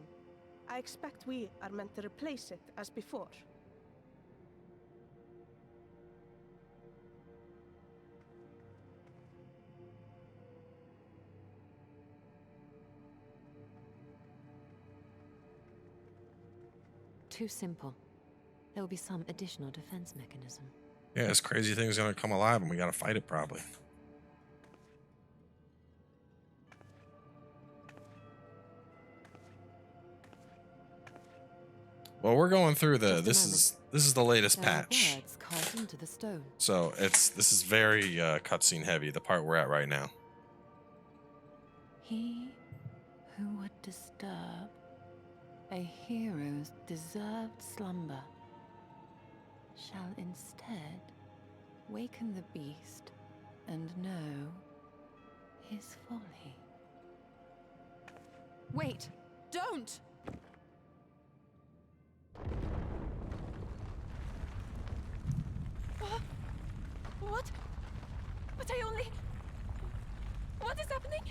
I expect we are meant to replace it as before. Too simple. There will be some additional defense mechanism. Yeah, this crazy thing's gonna come alive and we gotta fight it probably. Well, we're going through the this is the latest There are patch. words carved into the stone. So this is very cutscene heavy, the part we're at right now. He who would disturb a hero's deserved slumber shall instead waken the beast and know his folly. Wait! Don't! What? But I only... What is happening?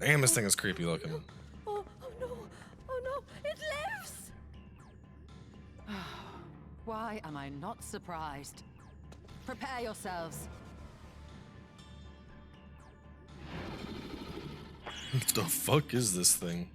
Damn, this thing is creepy looking. Oh no! Oh no! It lives! Why am I not surprised? Prepare yourselves. What the fuck is this thing?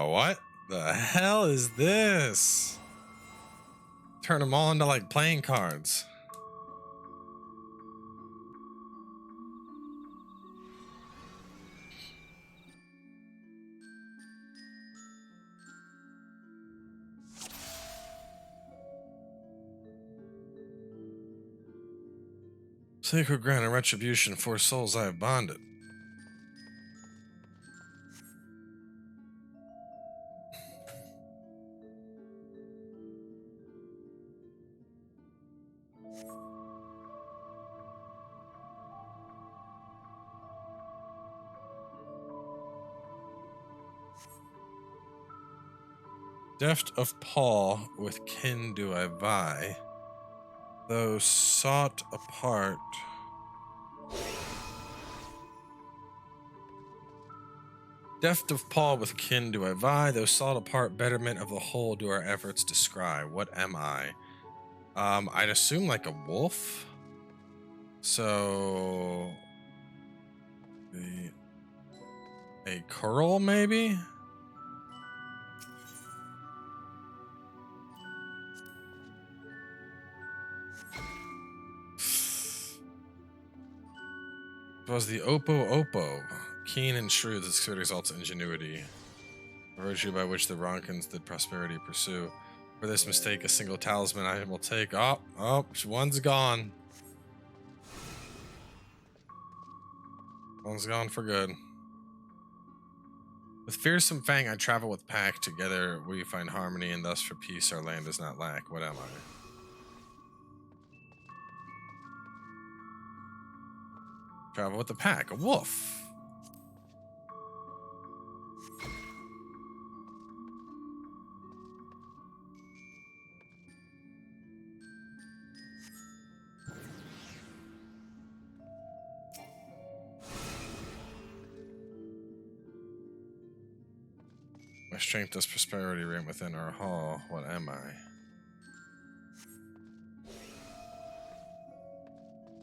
What the hell is this? Turn them all into like playing cards. Sacred grant and retribution for souls I have bonded. Deft of paw with kin do I vie, though sought apart. Deft of paw with kin do I vie, though sought apart. Betterment of the whole do our efforts descry. What am I? I'd assume like a wolf. So a curl maybe. It was the Oppo, keen and shrewd, the security exalts ingenuity, a virtue by which the Ronkins did prosperity pursue. For this mistake, a single talisman I will take. Oh, one's gone. One's gone for good. With fearsome fang, I travel with pack. Together we find harmony, and thus for peace our land does not lack. What am I? Travel with the pack, a wolf. strength does prosperity reign within our hall? What am I?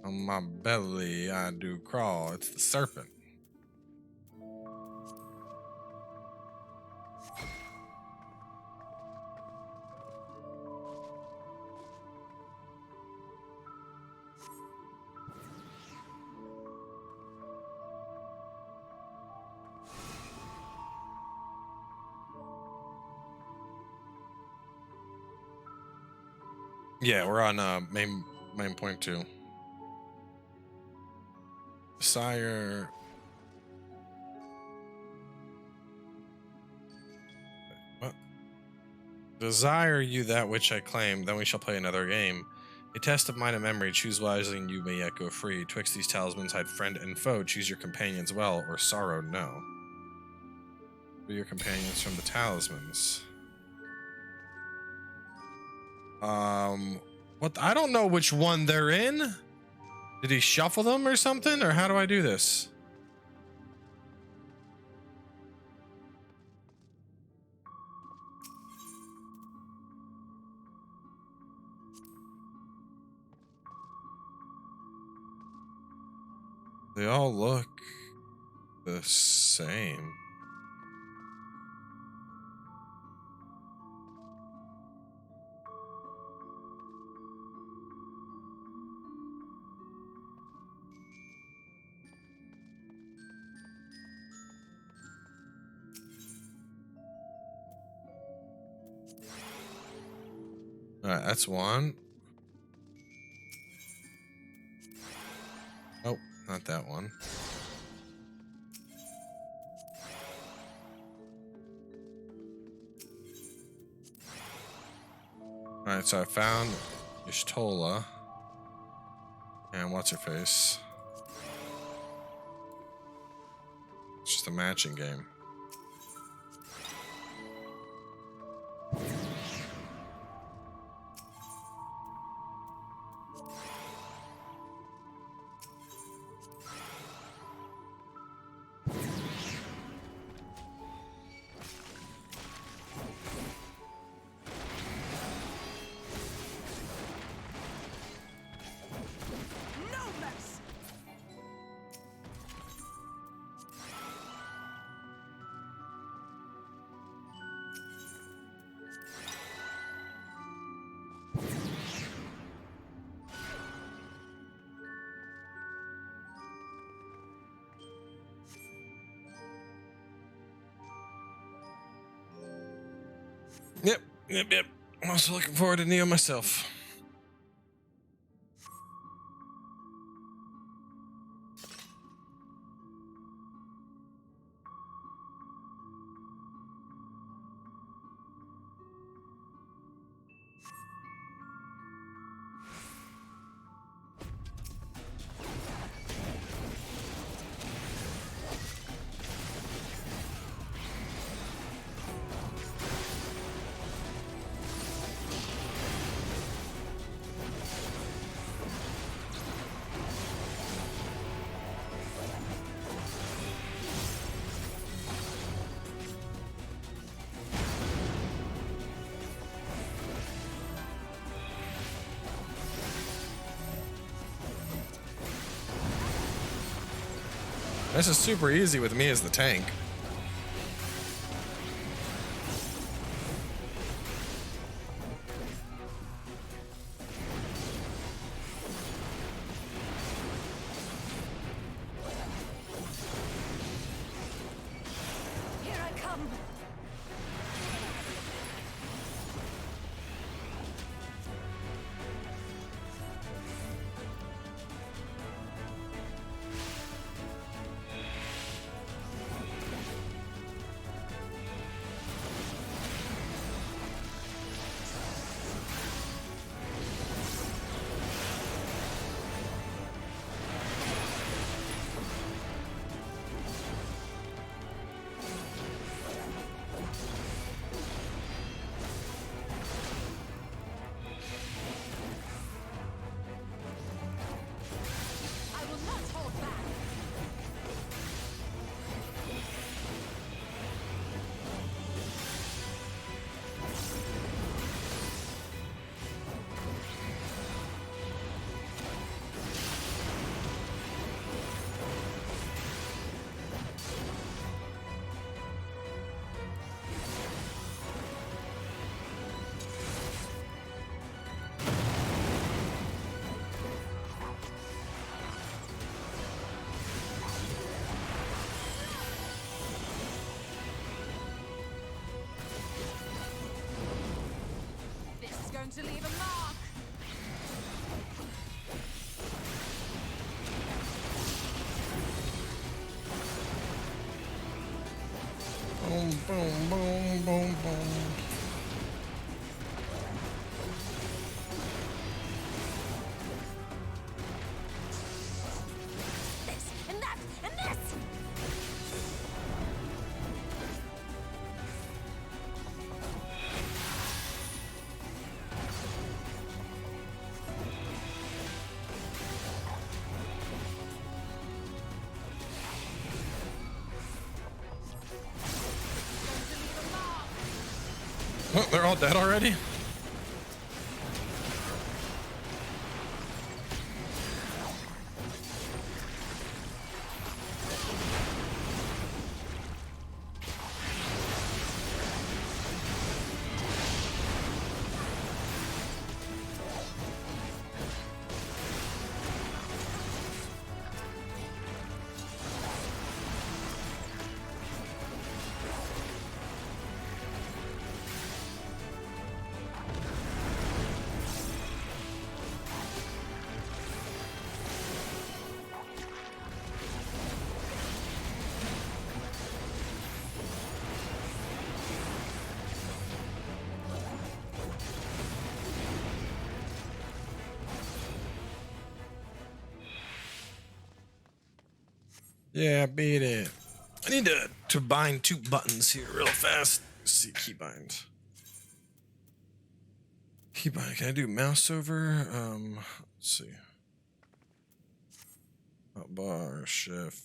On my belly I do crawl. It's the serpent. Yeah, we're on main point 2. Sire. What? Desire you that which I claim, then we shall play another game. A test of mind and memory. Choose wisely, and you may yet go free. Twixt these talismans hide friend and foe. Choose your companions well, or sorrow no. Free your companions from the talismans. What? I don't know which one they're in. Did he shuffle them or something? Or how do I do this? They all look the same. Alright, that's one. Oh, not that one. Alright, so I found Ishtola. And what's her face? It's just a matching game. Yep. I'm also looking forward to Neo myself. This is super easy with me as the tank. Here I come. going to leave a mark. Boom, boom, boom, boom, boom. This and that and this. Oh, they're all dead already? Yeah, beat it. I need to bind 2 buttons here real fast. Let's see, keybind. Keybind, can I do mouse over? Let's see. Bar, shift.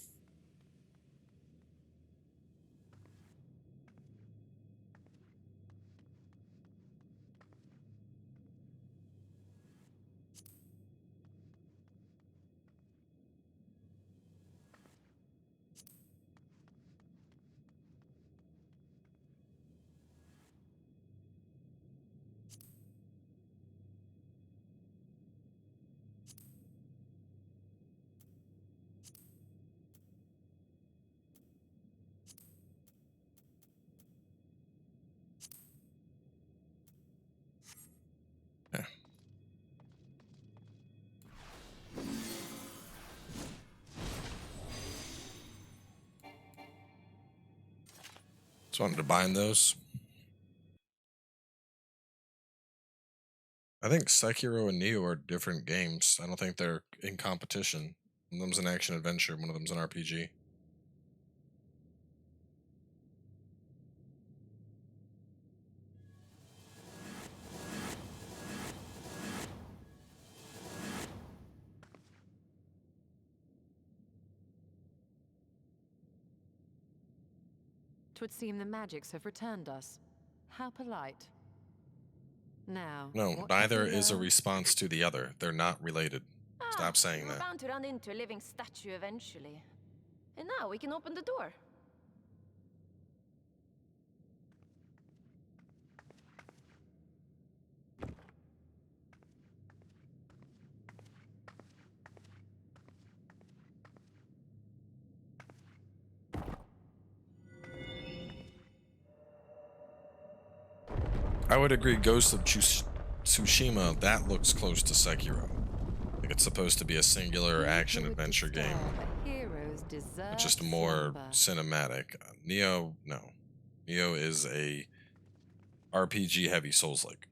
Just wanted to bind those. I think Sekiro and Neo are different games. I don't think they're in competition. One of them's an action adventure, one of them's an RPG. Twould seem the magics have returned us. How polite. Now, No, neither is a response to the other. They're not related. Stop saying We're that. bound to run into a living statue eventually. And now we can open the door. I would agree, Ghost of Tsushima, that looks close to Sekiro. Like it's supposed to be a singular action-adventure game. It's just more cinematic. Neo, no. Neo is a RPG-heavy Souls-like.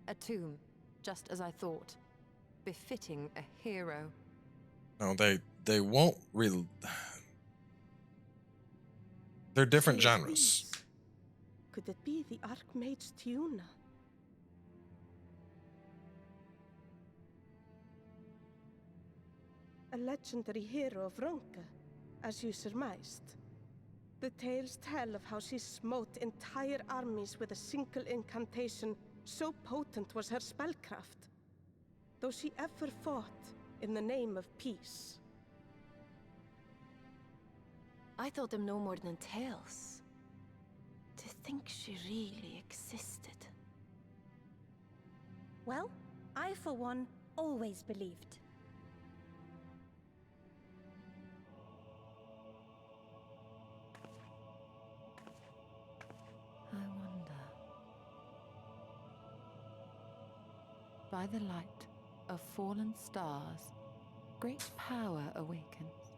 A tomb, just as I thought. Befitting a hero. No, they won't really... They're different genres. Could it be the Archmage's Tiuna? A legendary hero of Hrothgar, as you surmised. The tales tell of how she smote entire armies with a single incantation. So potent was her spellcraft, though she ever fought in the name of peace. I thought them no more than tales. To think she really existed. Well, I, for one, always believed. I wonder. By the light of fallen stars, great power awakens.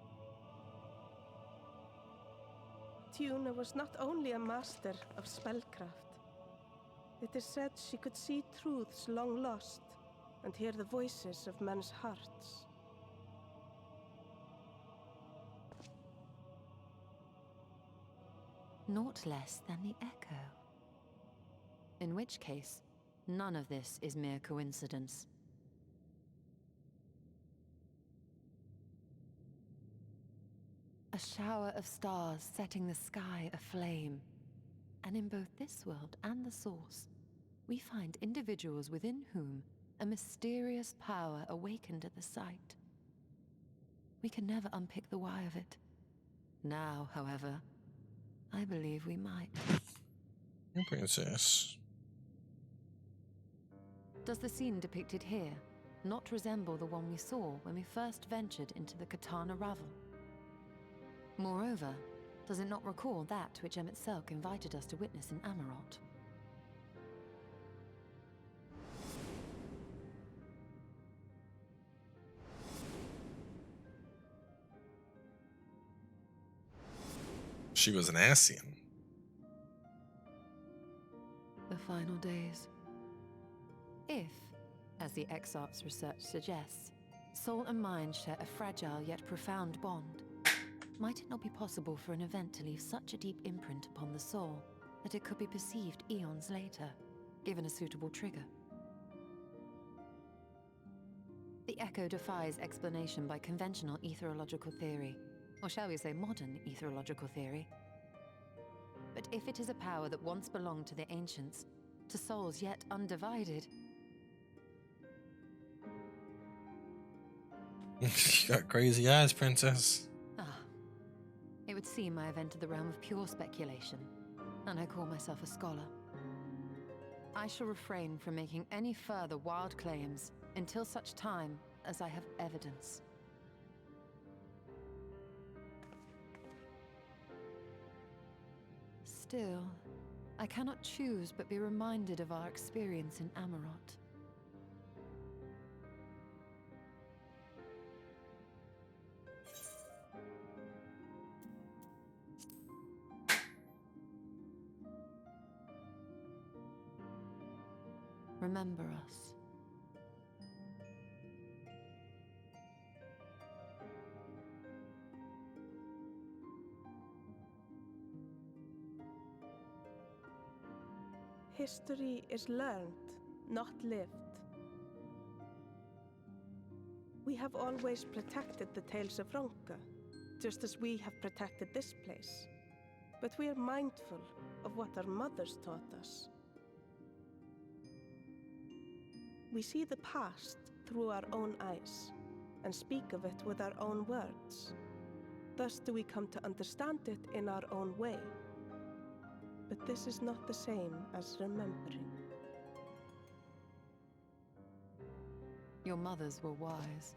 Tuna was not only a master of spellcraft. It is said she could see truths long lost and hear the voices of men's hearts. Naught less than the echo. In which case, none of this is mere coincidence. A shower of stars setting the sky aflame. And in both this world and the Source, we find individuals within whom a mysterious power awakened at the sight. We can never unpick the why of it. Now, however, I believe we might. Princess. Does the scene depicted here not resemble the one we saw when we first ventured into the Katana Ravel? Moreover, does it not recall that which Emmett Selk invited us to witness in Amarot? She was an Ascian. The final days. If, as the Exarch's research suggests, soul and mind share a fragile yet profound bond, might it not be possible for an event to leave such a deep imprint upon the soul that it could be perceived eons later, given a suitable trigger? The echo defies explanation by conventional etherological theory, or shall we say modern etherological theory. But if it is a power that once belonged to the ancients, to souls yet undivided... You got crazy eyes, princess. It would seem I have entered the realm of pure speculation, and I call myself a scholar. I shall refrain from making any further wild claims until such time as I have evidence. Still, I cannot choose but be reminded of our experience in Amarot. Remember us. History is learned, not lived. We have always protected the tales of Hrothgar, just as we have protected this place. But we are mindful of what our mothers taught us. We see the past through our own eyes, and speak of it with our own words. Thus do we come to understand it in our own way. But this is not the same as remembering. Your mothers were wise.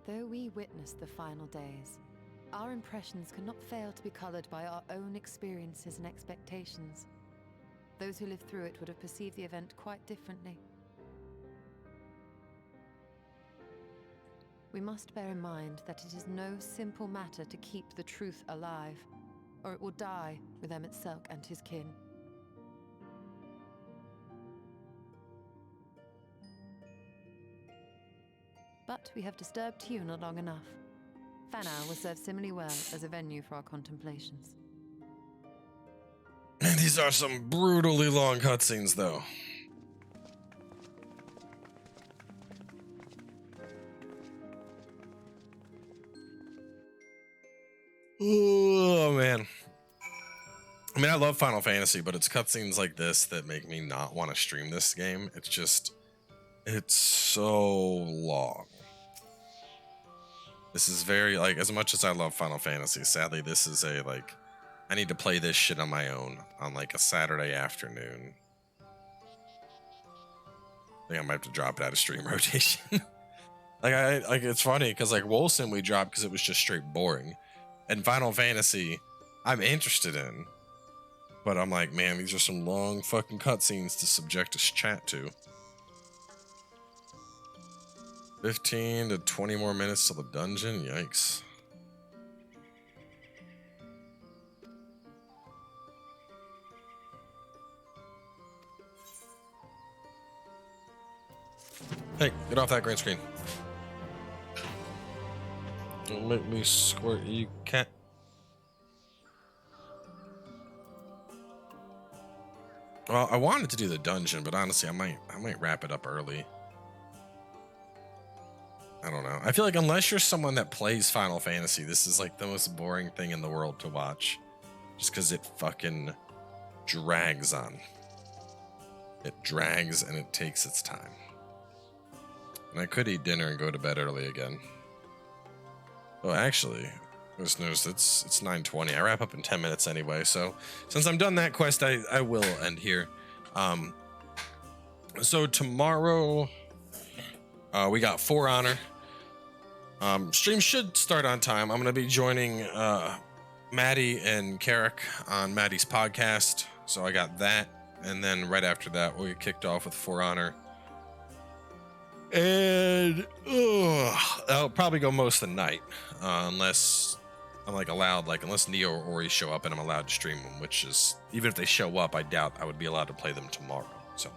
Though we witnessed the final days, our impressions cannot fail to be colored by our own experiences and expectations. Those who lived through it would have perceived the event quite differently. We must bear in mind that it is no simple matter to keep the truth alive, or it will die with Emmett Selk and his kin. But we have disturbed Tuna long enough. FINAL will serve similarly well as a venue for our contemplations. Man, these are some brutally long cutscenes, though. Oh, man. I mean, I love Final Fantasy, but it's cutscenes like this that make me not want to stream this game. It's so long. This is very, like, as much as I love Final Fantasy, sadly, this is a, like, I need to play this shit on my own on, like, a Saturday afternoon. I think I might have to drop it out of stream rotation. Like, it's funny, because, like, Wolcen we dropped because it was just straight boring. And Final Fantasy, I'm interested in. But I'm like, man, these are some long fucking cutscenes to subject us chat to. 15 to 20 more minutes till the dungeon? Yikes. Hey, get off that green screen. Don't make me squirt, you cat. Well, I wanted to do the dungeon, but honestly, I might wrap it up early. I don't know. I feel like unless you're someone that plays Final Fantasy, this is like the most boring thing in the world to watch. Just because it fucking drags on. It drags and it takes its time. And I could eat dinner and go to bed early again. Oh, actually, I just noticed it's 9:20. I wrap up in 10 minutes anyway, so since I'm done that quest, I will end here. So tomorrow, we got For Honor. Stream should start on time. I'm going to be joining Maddie and Carrick on Maddie's podcast, so I got that. And then right after that, we'll get kicked off with For Honor. And I'll probably go most of the night, unless I'm like allowed, like unless Neo or Ori show up and I'm allowed to stream them, which is, even if they show up, I doubt I would be allowed to play them tomorrow. So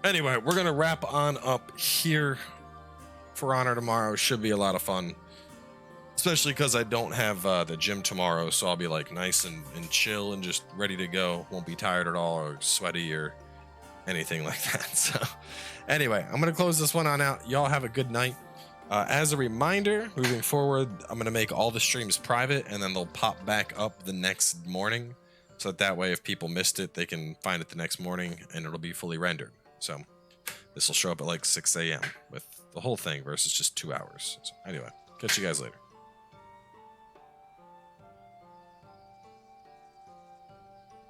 anyway, we're going to wrap on up here. For Honor tomorrow should be a lot of fun, especially because I don't have the gym tomorrow, so I'll be like nice and chill and just ready to go. Won't be tired at all or sweaty or anything like that. So anyway, I'm going to close this one on out. Y'all have a good night. As a reminder, moving forward, I'm going to make all the streams private and then they'll pop back up the next morning. So that way, if people missed it, they can find it the next morning and it'll be fully rendered. So this will show up at like 6 a.m. with the whole thing versus just 2 hours. So anyway, catch you guys later.